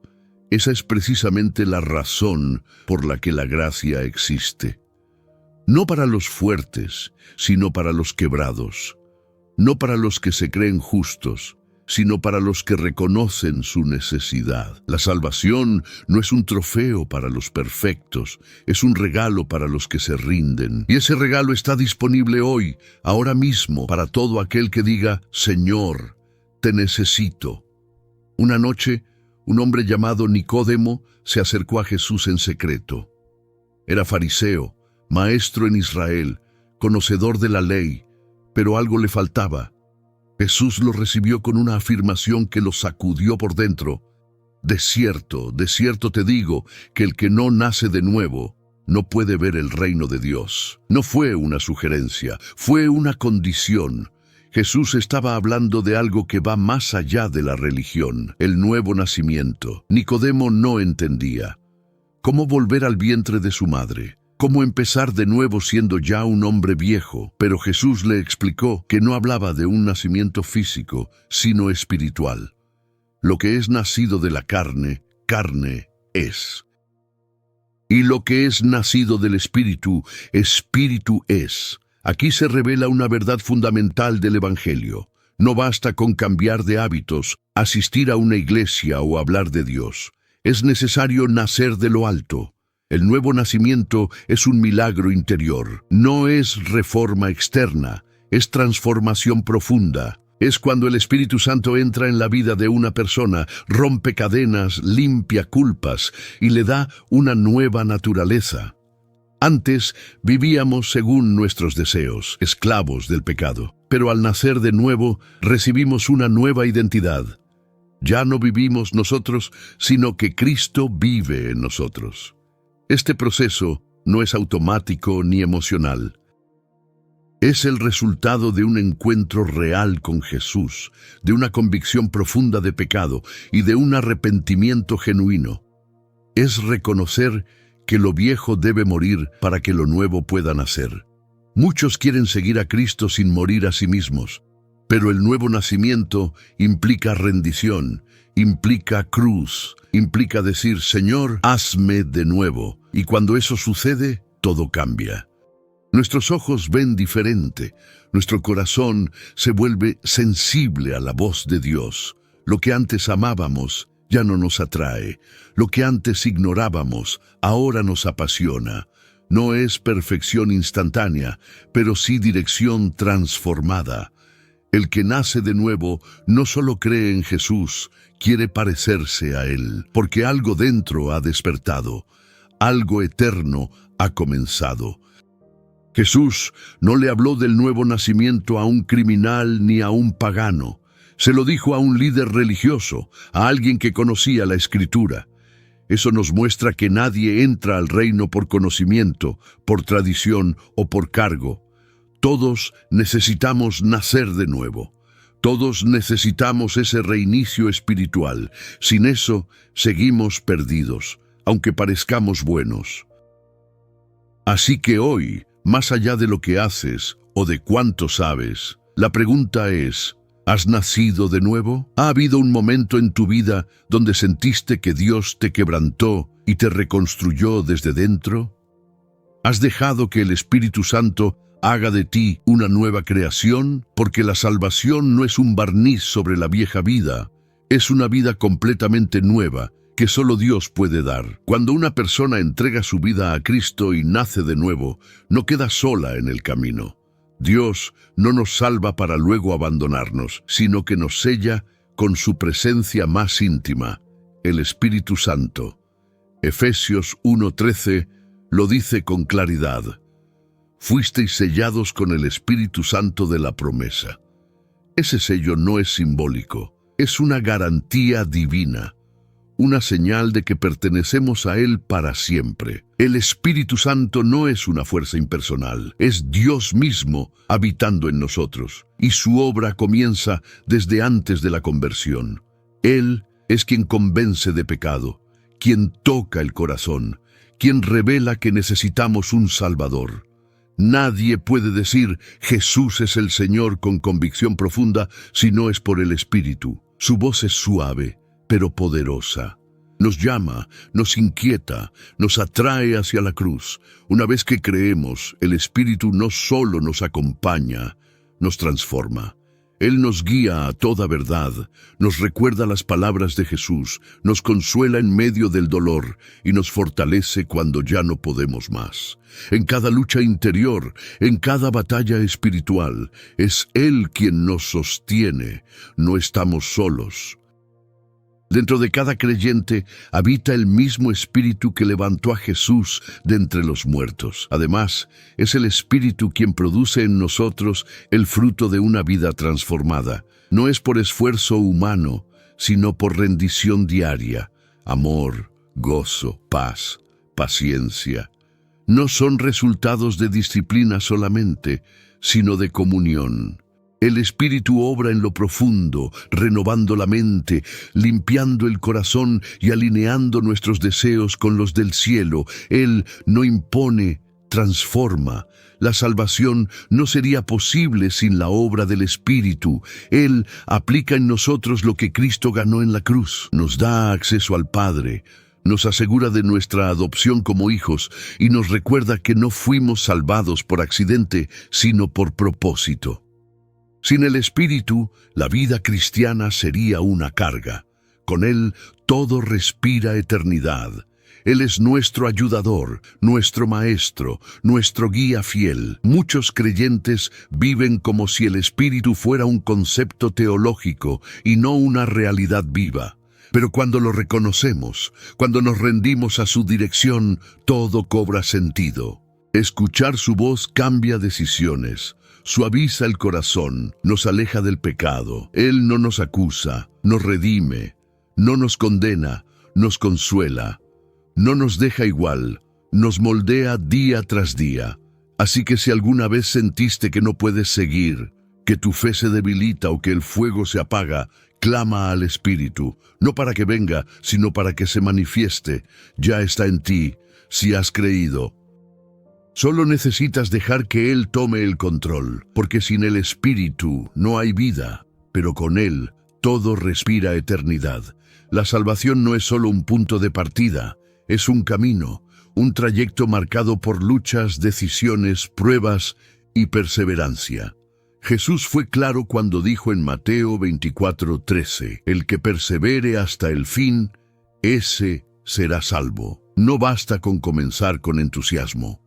esa es precisamente la razón por la que la gracia existe. No para los fuertes, sino para los quebrados. No para los que se creen justos, sino para los que reconocen su necesidad. La salvación no es un trofeo para los perfectos, es un regalo para los que se rinden. Y ese regalo está disponible hoy, ahora mismo, para todo aquel que diga, Señor, te necesito. Una noche, un hombre llamado Nicodemo se acercó a Jesús en secreto. Era fariseo, maestro en Israel, conocedor de la ley, pero algo le faltaba. Jesús lo recibió con una afirmación que lo sacudió por dentro. De cierto te digo, que el que no nace de nuevo no puede ver el reino de Dios. No fue una sugerencia, fue una condición. Jesús estaba hablando de algo que va más allá de la religión, el nuevo nacimiento. Nicodemo no entendía. ¿Cómo volver al vientre de su madre? ¿Cómo empezar de nuevo siendo ya un hombre viejo? Pero Jesús le explicó que no hablaba de un nacimiento físico, sino espiritual. Lo que es nacido de la carne, carne es. Y lo que es nacido del espíritu, espíritu es. Aquí se revela una verdad fundamental del Evangelio. No basta con cambiar de hábitos, asistir a una iglesia o hablar de Dios. Es necesario nacer de lo alto. El nuevo nacimiento es un milagro interior. No es reforma externa, es transformación profunda. Es cuando el Espíritu Santo entra en la vida de una persona, rompe cadenas, limpia culpas y le da una nueva naturaleza. Antes vivíamos según nuestros deseos, esclavos del pecado. Pero al nacer de nuevo, recibimos una nueva identidad. Ya no vivimos nosotros, sino que Cristo vive en nosotros. Este proceso no es automático ni emocional. Es el resultado de un encuentro real con Jesús, de una convicción profunda de pecado y de un arrepentimiento genuino. Es reconocer que lo viejo debe morir para que lo nuevo pueda nacer. Muchos quieren seguir a Cristo sin morir a sí mismos, pero el nuevo nacimiento implica rendición, implica cruz, implica decir, Señor, hazme de nuevo. Y cuando eso sucede, todo cambia. Nuestros ojos ven diferente, nuestro corazón se vuelve sensible a la voz de Dios. Lo que antes amábamos ya no nos atrae, lo que antes ignorábamos ahora nos apasiona. No es perfección instantánea, pero sí dirección transformada. El que nace de nuevo no solo cree en Jesús, quiere parecerse a Él, porque algo dentro ha despertado, algo eterno ha comenzado. Jesús no le habló del nuevo nacimiento a un criminal ni a un pagano. Se lo dijo a un líder religioso, a alguien que conocía la Escritura. Eso nos muestra que nadie entra al reino por conocimiento, por tradición o por cargo. Todos necesitamos nacer de nuevo. Todos necesitamos ese reinicio espiritual. Sin eso, seguimos perdidos, aunque parezcamos buenos. Así que hoy, más allá de lo que haces o de cuánto sabes, la pregunta es, ¿has nacido de nuevo? ¿Ha habido un momento en tu vida donde sentiste que Dios te quebrantó y te reconstruyó desde dentro? ¿Has dejado que el Espíritu Santo haga de ti una nueva creación? Porque la salvación no es un barniz sobre la vieja vida, es una vida completamente nueva que solo Dios puede dar. Cuando una persona entrega su vida a Cristo y nace de nuevo, no queda sola en el camino. Dios no nos salva para luego abandonarnos, sino que nos sella con su presencia más íntima, el Espíritu Santo. Efesios 1:13 lo dice con claridad. Fuisteis sellados con el Espíritu Santo de la promesa. Ese sello no es simbólico, es una garantía divina, una señal de que pertenecemos a Él para siempre. El Espíritu Santo no es una fuerza impersonal, es Dios mismo habitando en nosotros, y su obra comienza desde antes de la conversión. Él es quien convence de pecado, quien toca el corazón, quien revela que necesitamos un Salvador. Nadie puede decir Jesús es el Señor con convicción profunda si no es por el Espíritu. Su voz es suave, pero poderosa. Nos llama, nos inquieta, nos atrae hacia la cruz. Una vez que creemos, el Espíritu no solo nos acompaña, nos transforma. Él nos guía a toda verdad, nos recuerda las palabras de Jesús, nos consuela en medio del dolor y nos fortalece cuando ya no podemos más. En cada lucha interior, en cada batalla espiritual, es Él quien nos sostiene, no estamos solos. Dentro de cada creyente habita el mismo Espíritu que levantó a Jesús de entre los muertos. Además, es el Espíritu quien produce en nosotros el fruto de una vida transformada. No es por esfuerzo humano, sino por rendición diaria, amor, gozo, paz, paciencia. No son resultados de disciplina solamente, sino de comunión. El Espíritu obra en lo profundo, renovando la mente, limpiando el corazón y alineando nuestros deseos con los del cielo. Él no impone, transforma. La salvación no sería posible sin la obra del Espíritu. Él aplica en nosotros lo que Cristo ganó en la cruz. Nos da acceso al Padre, nos asegura de nuestra adopción como hijos y nos recuerda que no fuimos salvados por accidente, sino por propósito. Sin el Espíritu, la vida cristiana sería una carga. Con Él, todo respira eternidad. Él es nuestro ayudador, nuestro maestro, nuestro guía fiel. Muchos creyentes viven como si el Espíritu fuera un concepto teológico y no una realidad viva. Pero cuando lo reconocemos, cuando nos rendimos a su dirección, todo cobra sentido. Escuchar su voz cambia decisiones, suaviza el corazón, nos aleja del pecado. Él no nos acusa, nos redime, no nos condena, nos consuela. No nos deja igual, nos moldea día tras día. Así que si alguna vez sentiste que no puedes seguir, que tu fe se debilita o que el fuego se apaga, clama al Espíritu, no para que venga, sino para que se manifieste. Ya está en ti, si has creído. Solo necesitas dejar que Él tome el control, porque sin el Espíritu no hay vida, pero con Él todo respira eternidad. La salvación no es solo un punto de partida, es un camino, un trayecto marcado por luchas, decisiones, pruebas y perseverancia. Jesús fue claro cuando dijo en Mateo 24:13, el que persevere hasta el fin, ese será salvo. No basta con comenzar con entusiasmo.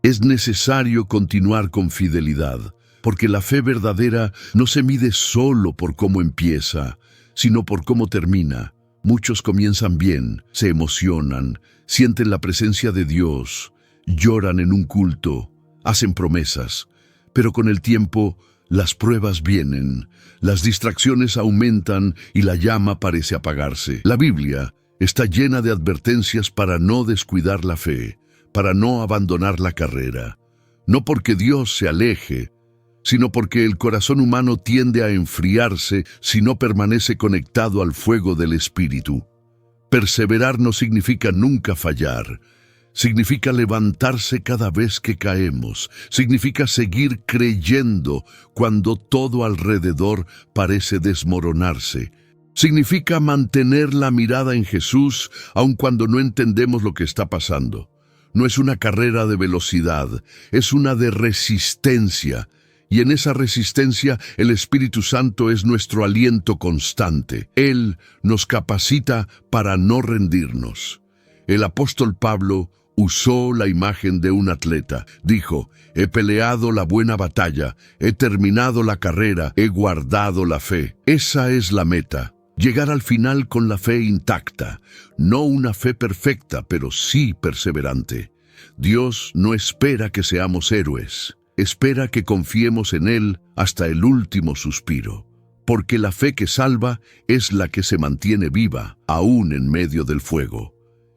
Es necesario continuar con fidelidad, porque la fe verdadera no se mide solo por cómo empieza, sino por cómo termina. Muchos comienzan bien, se emocionan, sienten la presencia de Dios, lloran en un culto, hacen promesas, pero con el tiempo las pruebas vienen, las distracciones aumentan y la llama parece apagarse. La Biblia está llena de advertencias para no descuidar la fe, para no abandonar la carrera, no porque Dios se aleje, sino porque el corazón humano tiende a enfriarse si no permanece conectado al fuego del Espíritu. Perseverar no significa nunca fallar, significa levantarse cada vez que caemos, significa seguir creyendo cuando todo alrededor parece desmoronarse, significa mantener la mirada en Jesús aun cuando no entendemos lo que está pasando. No es una carrera de velocidad, es una de resistencia. Y en esa resistencia el Espíritu Santo es nuestro aliento constante. Él nos capacita para no rendirnos. El apóstol Pablo usó la imagen de un atleta. Dijo, he peleado la buena batalla, he terminado la carrera, he guardado la fe. Esa es la meta. Llegar al final con la fe intacta. No una fe perfecta, pero sí perseverante. Dios no espera que seamos héroes. Espera que confiemos en Él hasta el último suspiro, porque la fe que salva es la que se mantiene viva, aún en medio del fuego.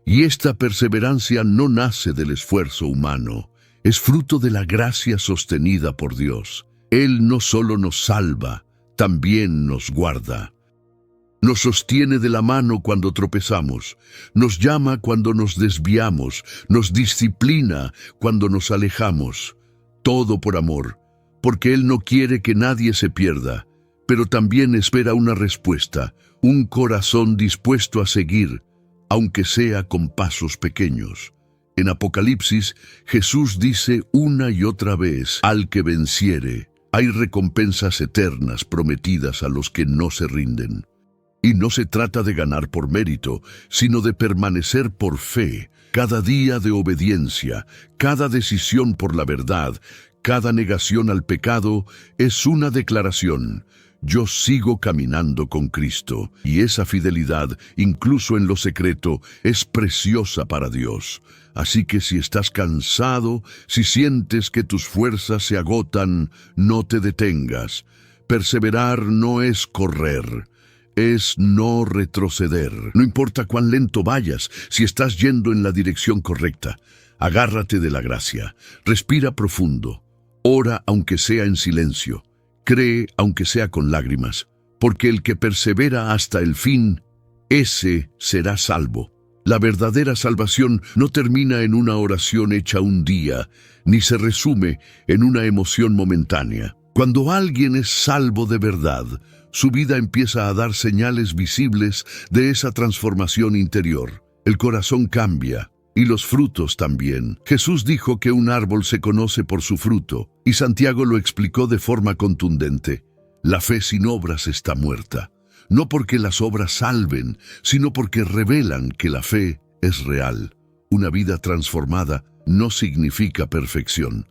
Y esta perseverancia no nace del esfuerzo humano, es fruto de la gracia sostenida por Dios. Él no solo nos salva, también nos guarda. Nos sostiene de la mano cuando tropezamos, nos llama cuando nos desviamos, nos disciplina cuando nos alejamos. Todo por amor, porque Él no quiere que nadie se pierda, pero también espera una respuesta, un corazón dispuesto a seguir, aunque sea con pasos pequeños. En Apocalipsis, Jesús dice una y otra vez, al que venciere, hay recompensas eternas prometidas a los que no se rinden. Y no se trata de ganar por mérito, sino de permanecer por fe, cada día de obediencia, cada decisión por la verdad, cada negación al pecado es una declaración. Yo sigo caminando con Cristo, y esa fidelidad, incluso en lo secreto, es preciosa para Dios. Así que si estás cansado, si sientes que tus fuerzas se agotan, no te detengas. Perseverar no es correr. Es no retroceder. No importa cuán lento vayas, si estás yendo en la dirección correcta. Agárrate de la gracia. Respira profundo. Ora aunque sea en silencio. Cree aunque sea con lágrimas. Porque el que persevera hasta el fin, ese será salvo. La verdadera salvación no termina en una oración hecha un día, ni se resume en una emoción momentánea. Cuando alguien es salvo de verdad, su vida empieza a dar señales visibles de esa transformación interior. El corazón cambia, y los frutos también. Jesús dijo que un árbol se conoce por su fruto, y Santiago lo explicó de forma contundente. La fe sin obras está muerta. No porque las obras salven, sino porque revelan que la fe es real. Una vida transformada no significa perfección.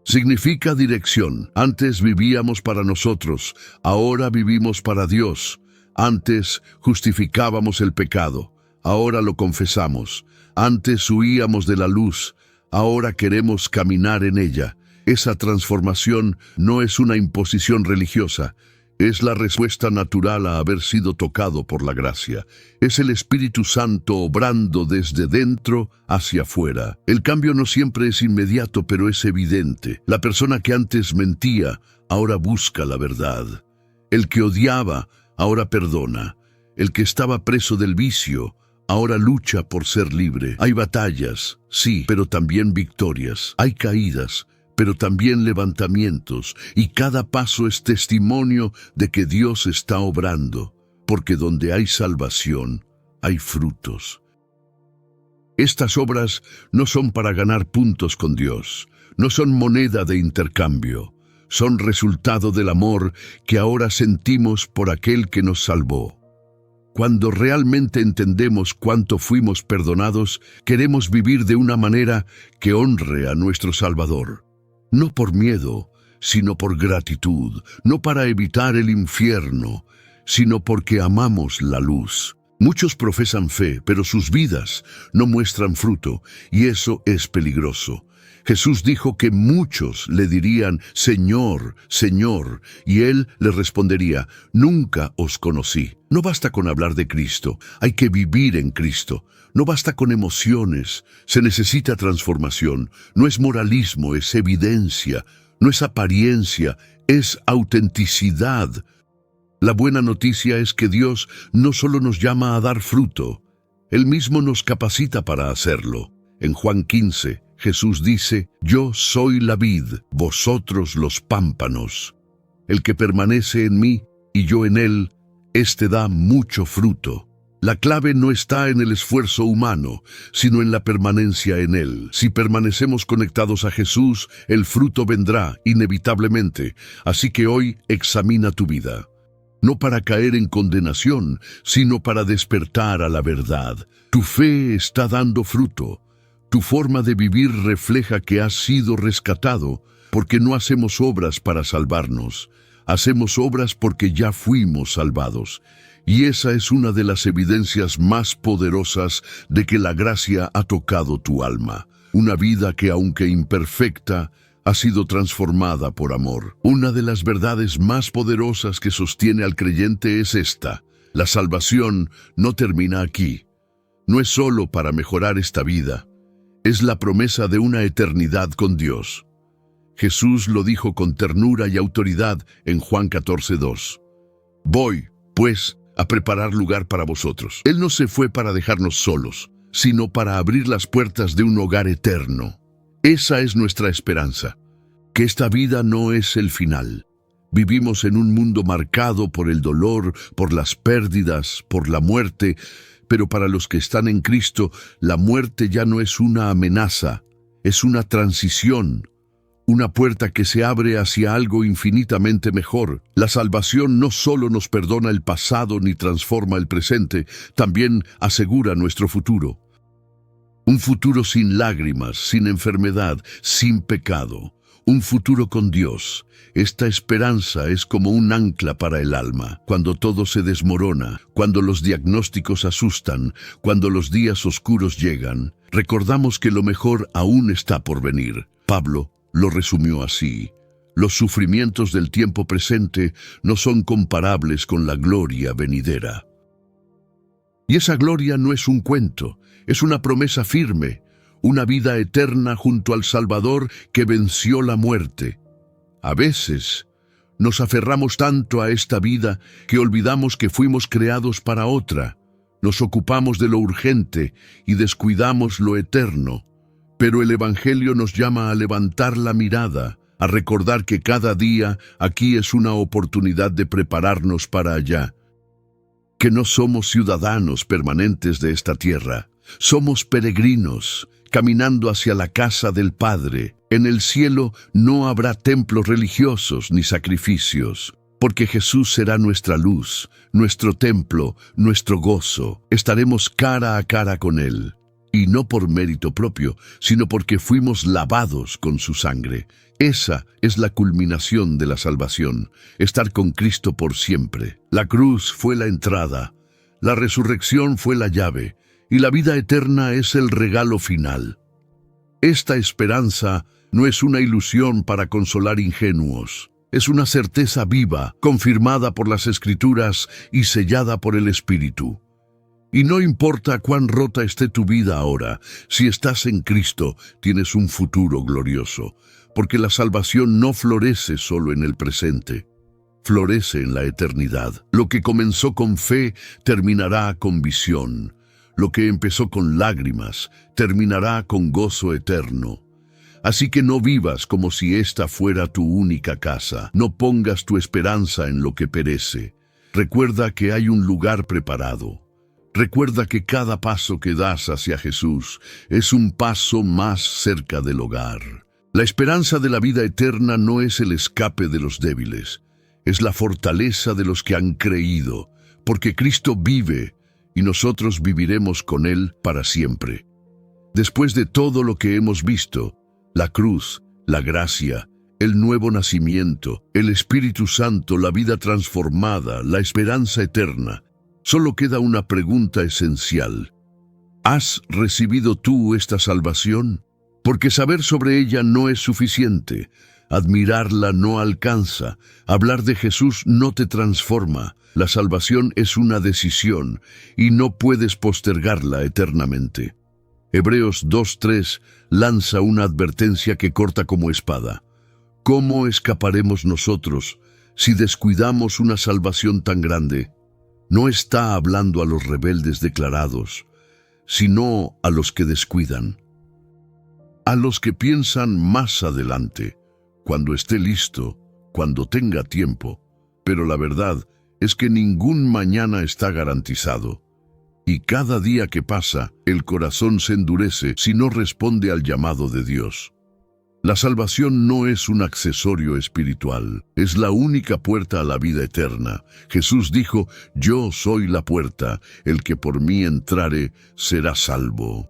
Significa dirección. Antes vivíamos para nosotros, ahora vivimos para Dios. Antes justificábamos el pecado, ahora lo confesamos. Antes huíamos de la luz, ahora queremos caminar en ella. Esa transformación no es una imposición religiosa. Es la respuesta natural a haber sido tocado por la gracia. Es el Espíritu Santo obrando desde dentro hacia afuera. El cambio no siempre es inmediato, pero es evidente. La persona que antes mentía, ahora busca la verdad. El que odiaba, ahora perdona. El que estaba preso del vicio, ahora lucha por ser libre. Hay batallas, sí, pero también victorias. Hay caídas, pero también levantamientos, y cada paso es testimonio de que Dios está obrando, porque donde hay salvación, hay frutos. Estas obras no son para ganar puntos con Dios, no son moneda de intercambio, son resultado del amor que ahora sentimos por aquel que nos salvó. Cuando realmente entendemos cuánto fuimos perdonados, queremos vivir de una manera que honre a nuestro Salvador. No por miedo, sino por gratitud, no para evitar el infierno, sino porque amamos la luz. Muchos profesan fe, pero sus vidas no muestran fruto, y eso es peligroso. Jesús dijo que muchos le dirían, Señor, Señor, y Él les respondería, nunca os conocí. No basta con hablar de Cristo, hay que vivir en Cristo. No basta con emociones, se necesita transformación. No es moralismo, es evidencia. No es apariencia, es autenticidad. La buena noticia es que Dios no solo nos llama a dar fruto, Él mismo nos capacita para hacerlo. En Juan 15, Jesús dice, yo soy la vid, vosotros los pámpanos. El que permanece en mí y yo en él, éste da mucho fruto. La clave no está en el esfuerzo humano, sino en la permanencia en Él. Si permanecemos conectados a Jesús, el fruto vendrá inevitablemente. Así que hoy examina tu vida. No para caer en condenación, sino para despertar a la verdad. Tu fe está dando fruto. Tu forma de vivir refleja que has sido rescatado, porque no hacemos obras para salvarnos. Hacemos obras porque ya fuimos salvados. Y esa es una de las evidencias más poderosas de que la gracia ha tocado tu alma. Una vida que, aunque imperfecta, ha sido transformada por amor. Una de las verdades más poderosas que sostiene al creyente es esta: la salvación no termina aquí. No es solo para mejorar esta vida, es la promesa de una eternidad con Dios. Jesús lo dijo con ternura y autoridad en Juan 14:2. Voy, pues, a preparar lugar para vosotros. Él no se fue para dejarnos solos, sino para abrir las puertas de un hogar eterno. Esa es nuestra esperanza, que esta vida no es el final. Vivimos en un mundo marcado por el dolor, por las pérdidas, por la muerte, pero para los que están en Cristo, la muerte ya no es una amenaza, es una transición. Una puerta que se abre hacia algo infinitamente mejor. La salvación no solo nos perdona el pasado ni transforma el presente, también asegura nuestro futuro. Un futuro sin lágrimas, sin enfermedad, sin pecado. Un futuro con Dios. Esta esperanza es como un ancla para el alma. Cuando todo se desmorona, cuando los diagnósticos asustan, cuando los días oscuros llegan, recordamos que lo mejor aún está por venir. Pablo lo resumió así: los sufrimientos del tiempo presente no son comparables con la gloria venidera. Y esa gloria no es un cuento, es una promesa firme, una vida eterna junto al Salvador que venció la muerte. A veces nos aferramos tanto a esta vida que olvidamos que fuimos creados para otra. Nos ocupamos de lo urgente y descuidamos lo eterno. Pero el Evangelio nos llama a levantar la mirada, a recordar que cada día aquí es una oportunidad de prepararnos para allá. Que no somos ciudadanos permanentes de esta tierra. Somos peregrinos, caminando hacia la casa del Padre. En el cielo no habrá templos religiosos ni sacrificios, porque Jesús será nuestra luz, nuestro templo, nuestro gozo. Estaremos cara a cara con Él, y no por mérito propio, sino porque fuimos lavados con su sangre. Esa es la culminación de la salvación, estar con Cristo por siempre. La cruz fue la entrada, la resurrección fue la llave, y la vida eterna es el regalo final. Esta esperanza no es una ilusión para consolar ingenuos. Es una certeza viva, confirmada por las Escrituras y sellada por el Espíritu. Y no importa cuán rota esté tu vida ahora, si estás en Cristo, tienes un futuro glorioso, porque la salvación no florece solo en el presente, florece en la eternidad. Lo que comenzó con fe, terminará con visión. Lo que empezó con lágrimas, terminará con gozo eterno. Así que no vivas como si esta fuera tu única casa. No pongas tu esperanza en lo que perece. Recuerda que hay un lugar preparado. Recuerda que cada paso que das hacia Jesús es un paso más cerca del hogar. La esperanza de la vida eterna no es el escape de los débiles, es la fortaleza de los que han creído, porque Cristo vive y nosotros viviremos con Él para siempre. Después de todo lo que hemos visto, la cruz, la gracia, el nuevo nacimiento, el Espíritu Santo, la vida transformada, la esperanza eterna, solo queda una pregunta esencial. ¿Has recibido tú esta salvación? Porque saber sobre ella no es suficiente. Admirarla no alcanza. Hablar de Jesús no te transforma. La salvación es una decisión y no puedes postergarla eternamente. Hebreos 2:3 lanza una advertencia que corta como espada. ¿Cómo escaparemos nosotros si descuidamos una salvación tan grande? No está hablando a los rebeldes declarados, sino a los que descuidan. A los que piensan más adelante, cuando esté listo, cuando tenga tiempo. Pero la verdad es que ningún mañana está garantizado. Y cada día que pasa, el corazón se endurece si no responde al llamado de Dios. La salvación no es un accesorio espiritual, es la única puerta a la vida eterna. Jesús dijo, yo soy la puerta, el que por mí entrare será salvo.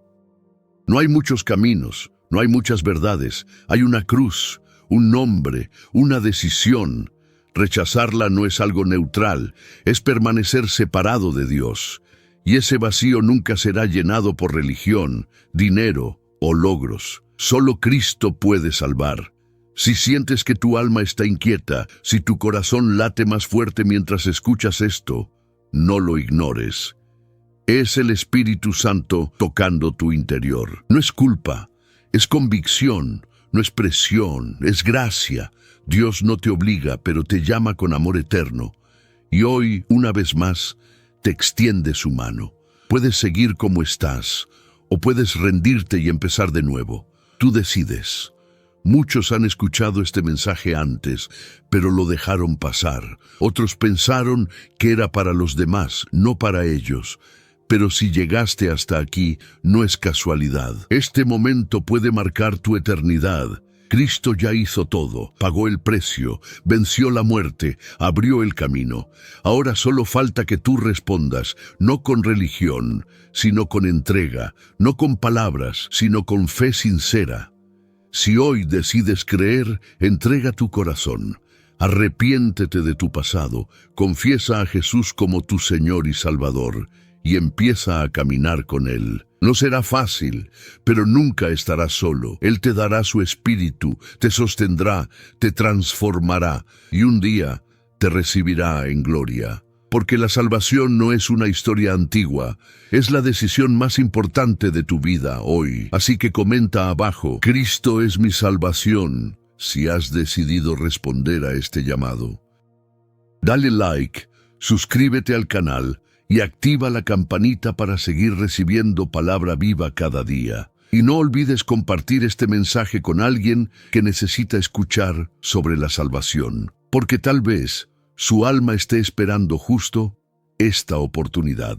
No hay muchos caminos, no hay muchas verdades, hay una cruz, un nombre, una decisión. Rechazarla no es algo neutral, es permanecer separado de Dios. Y ese vacío nunca será llenado por religión, dinero o logros. Solo Cristo puede salvar. Si sientes que tu alma está inquieta, si tu corazón late más fuerte mientras escuchas esto, no lo ignores. Es el Espíritu Santo tocando tu interior. No es culpa, es convicción, no es presión, es gracia. Dios no te obliga, pero te llama con amor eterno. Y hoy, una vez más, te extiende su mano. Puedes seguir como estás, o puedes rendirte y empezar de nuevo. Tú decides. Muchos han escuchado este mensaje antes, pero lo dejaron pasar. Otros pensaron que era para los demás, no para ellos. Pero si llegaste hasta aquí, no es casualidad. Este momento puede marcar tu eternidad. Cristo ya hizo todo, pagó el precio, venció la muerte, abrió el camino. Ahora solo falta que tú respondas, no con religión, sino con entrega, no con palabras, sino con fe sincera. Si hoy decides creer, entrega tu corazón. Arrepiéntete de tu pasado, confiesa a Jesús como tu Señor y Salvador, y empieza a caminar con Él. No será fácil, pero nunca estarás solo. Él te dará su espíritu, te sostendrá, te transformará, y un día te recibirá en gloria. Porque la salvación no es una historia antigua, es la decisión más importante de tu vida hoy. Así que comenta abajo, Cristo es mi salvación, si has decidido responder a este llamado. Dale like, suscríbete al canal y activa la campanita para seguir recibiendo palabra viva cada día. Y no olvides compartir este mensaje con alguien que necesita escuchar sobre la salvación, porque tal vez su alma esté esperando justo esta oportunidad.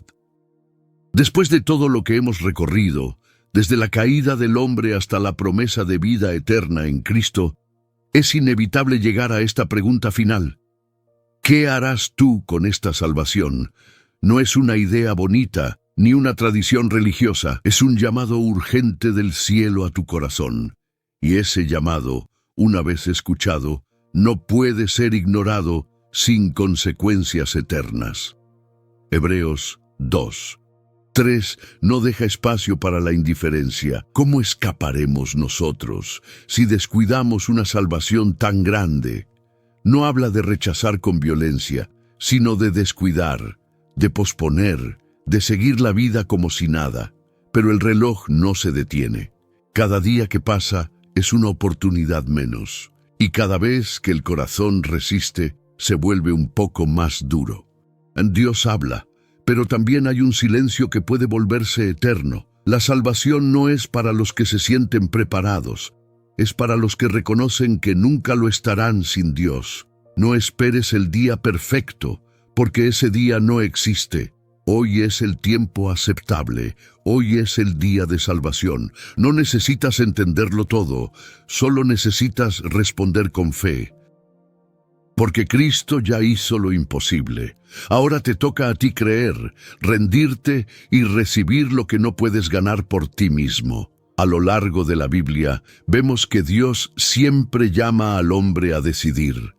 Después de todo lo que hemos recorrido, desde la caída del hombre hasta la promesa de vida eterna en Cristo, es inevitable llegar a esta pregunta final. ¿Qué harás tú con esta salvación? No es una idea bonita, ni una tradición religiosa, es un llamado urgente del cielo a tu corazón. Y ese llamado, una vez escuchado, no puede ser ignorado sin consecuencias eternas. Hebreos 2:3 no deja espacio para la indiferencia. ¿Cómo escaparemos nosotros si descuidamos una salvación tan grande? No habla de rechazar con violencia, sino de descuidar, de posponer, de seguir la vida como si nada. Pero el reloj no se detiene. Cada día que pasa es una oportunidad menos, y cada vez que el corazón resiste, se vuelve un poco más duro. Dios habla, pero también hay un silencio que puede volverse eterno. La salvación no es para los que se sienten preparados, es para los que reconocen que nunca lo estarán sin Dios. No esperes el día perfecto, porque ese día no existe. Hoy es el tiempo aceptable, hoy es el día de salvación. No necesitas entenderlo todo, solo necesitas responder con fe. Porque Cristo ya hizo lo imposible. Ahora te toca a ti creer, rendirte y recibir lo que no puedes ganar por ti mismo. A lo largo de la Biblia, vemos que Dios siempre llama al hombre a decidir.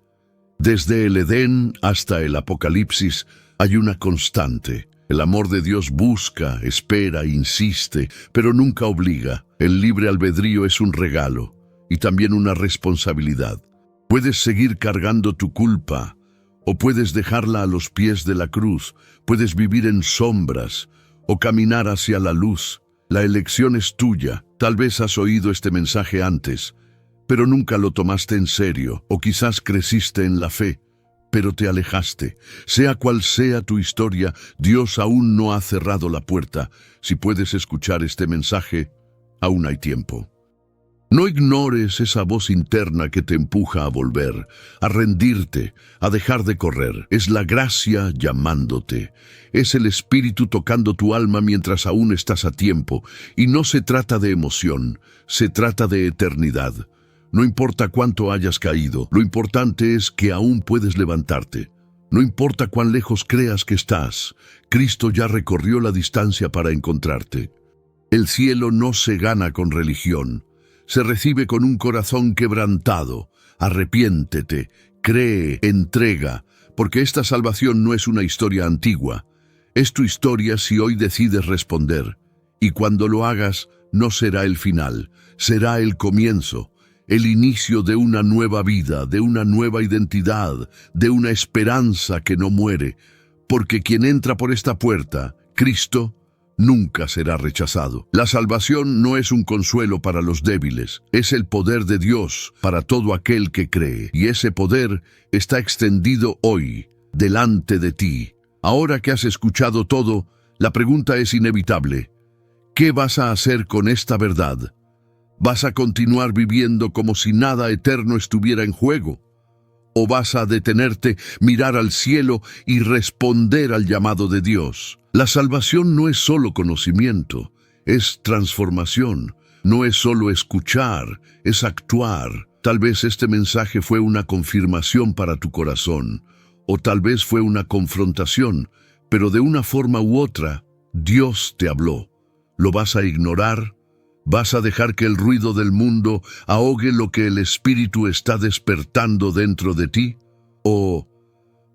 Desde el Edén hasta el Apocalipsis hay una constante. El amor de Dios busca, espera, insiste, pero nunca obliga. El libre albedrío es un regalo y también una responsabilidad. Puedes seguir cargando tu culpa o puedes dejarla a los pies de la cruz. Puedes vivir en sombras o caminar hacia la luz. La elección es tuya. Tal vez has oído este mensaje antes, pero nunca lo tomaste en serio, o quizás creciste en la fe, pero te alejaste. Sea cual sea tu historia, Dios aún no ha cerrado la puerta. Si puedes escuchar este mensaje, aún hay tiempo. No ignores esa voz interna que te empuja a volver, a rendirte, a dejar de correr. Es la gracia llamándote. Es el Espíritu tocando tu alma mientras aún estás a tiempo. Y no se trata de emoción, se trata de eternidad. No importa cuánto hayas caído, lo importante es que aún puedes levantarte. No importa cuán lejos creas que estás, Cristo ya recorrió la distancia para encontrarte. El cielo no se gana con religión, se recibe con un corazón quebrantado. Arrepiéntete, cree, entrega, porque esta salvación no es una historia antigua. Es tu historia si hoy decides responder. Y cuando lo hagas, no será el final, será el comienzo. El inicio de una nueva vida, de una nueva identidad, de una esperanza que no muere, porque quien entra por esta puerta, Cristo, nunca será rechazado. La salvación no es un consuelo para los débiles, es el poder de Dios para todo aquel que cree, y ese poder está extendido hoy, delante de ti. Ahora que has escuchado todo, la pregunta es inevitable. ¿Qué vas a hacer con esta verdad? ¿Vas a continuar viviendo como si nada eterno estuviera en juego? ¿O vas a detenerte, mirar al cielo y responder al llamado de Dios? La salvación no es solo conocimiento, es transformación. No es solo escuchar, es actuar. Tal vez este mensaje fue una confirmación para tu corazón, o tal vez fue una confrontación, pero de una forma u otra, Dios te habló. ¿Lo vas a ignorar? ¿Vas a dejar que el ruido del mundo ahogue lo que el Espíritu está despertando dentro de ti? ¿O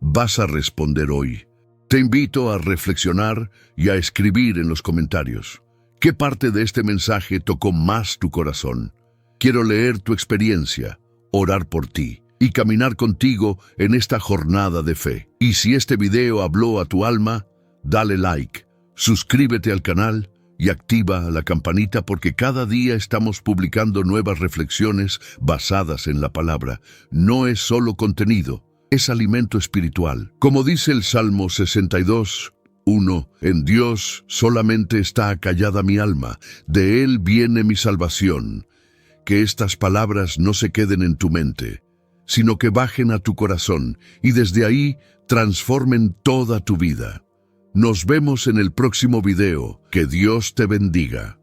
vas a responder hoy? Te invito a reflexionar y a escribir en los comentarios. ¿Qué parte de este mensaje tocó más tu corazón? Quiero leer tu experiencia, orar por ti y caminar contigo en esta jornada de fe. Y si este video habló a tu alma, dale like, suscríbete al canal y activa la campanita porque cada día estamos publicando nuevas reflexiones basadas en la palabra. No es solo contenido, es alimento espiritual. Como dice el Salmo 62, 1. En Dios solamente está acallada mi alma, de Él viene mi salvación. Que estas palabras no se queden en tu mente, sino que bajen a tu corazón y desde ahí transformen toda tu vida. Nos vemos en el próximo video. Que Dios te bendiga.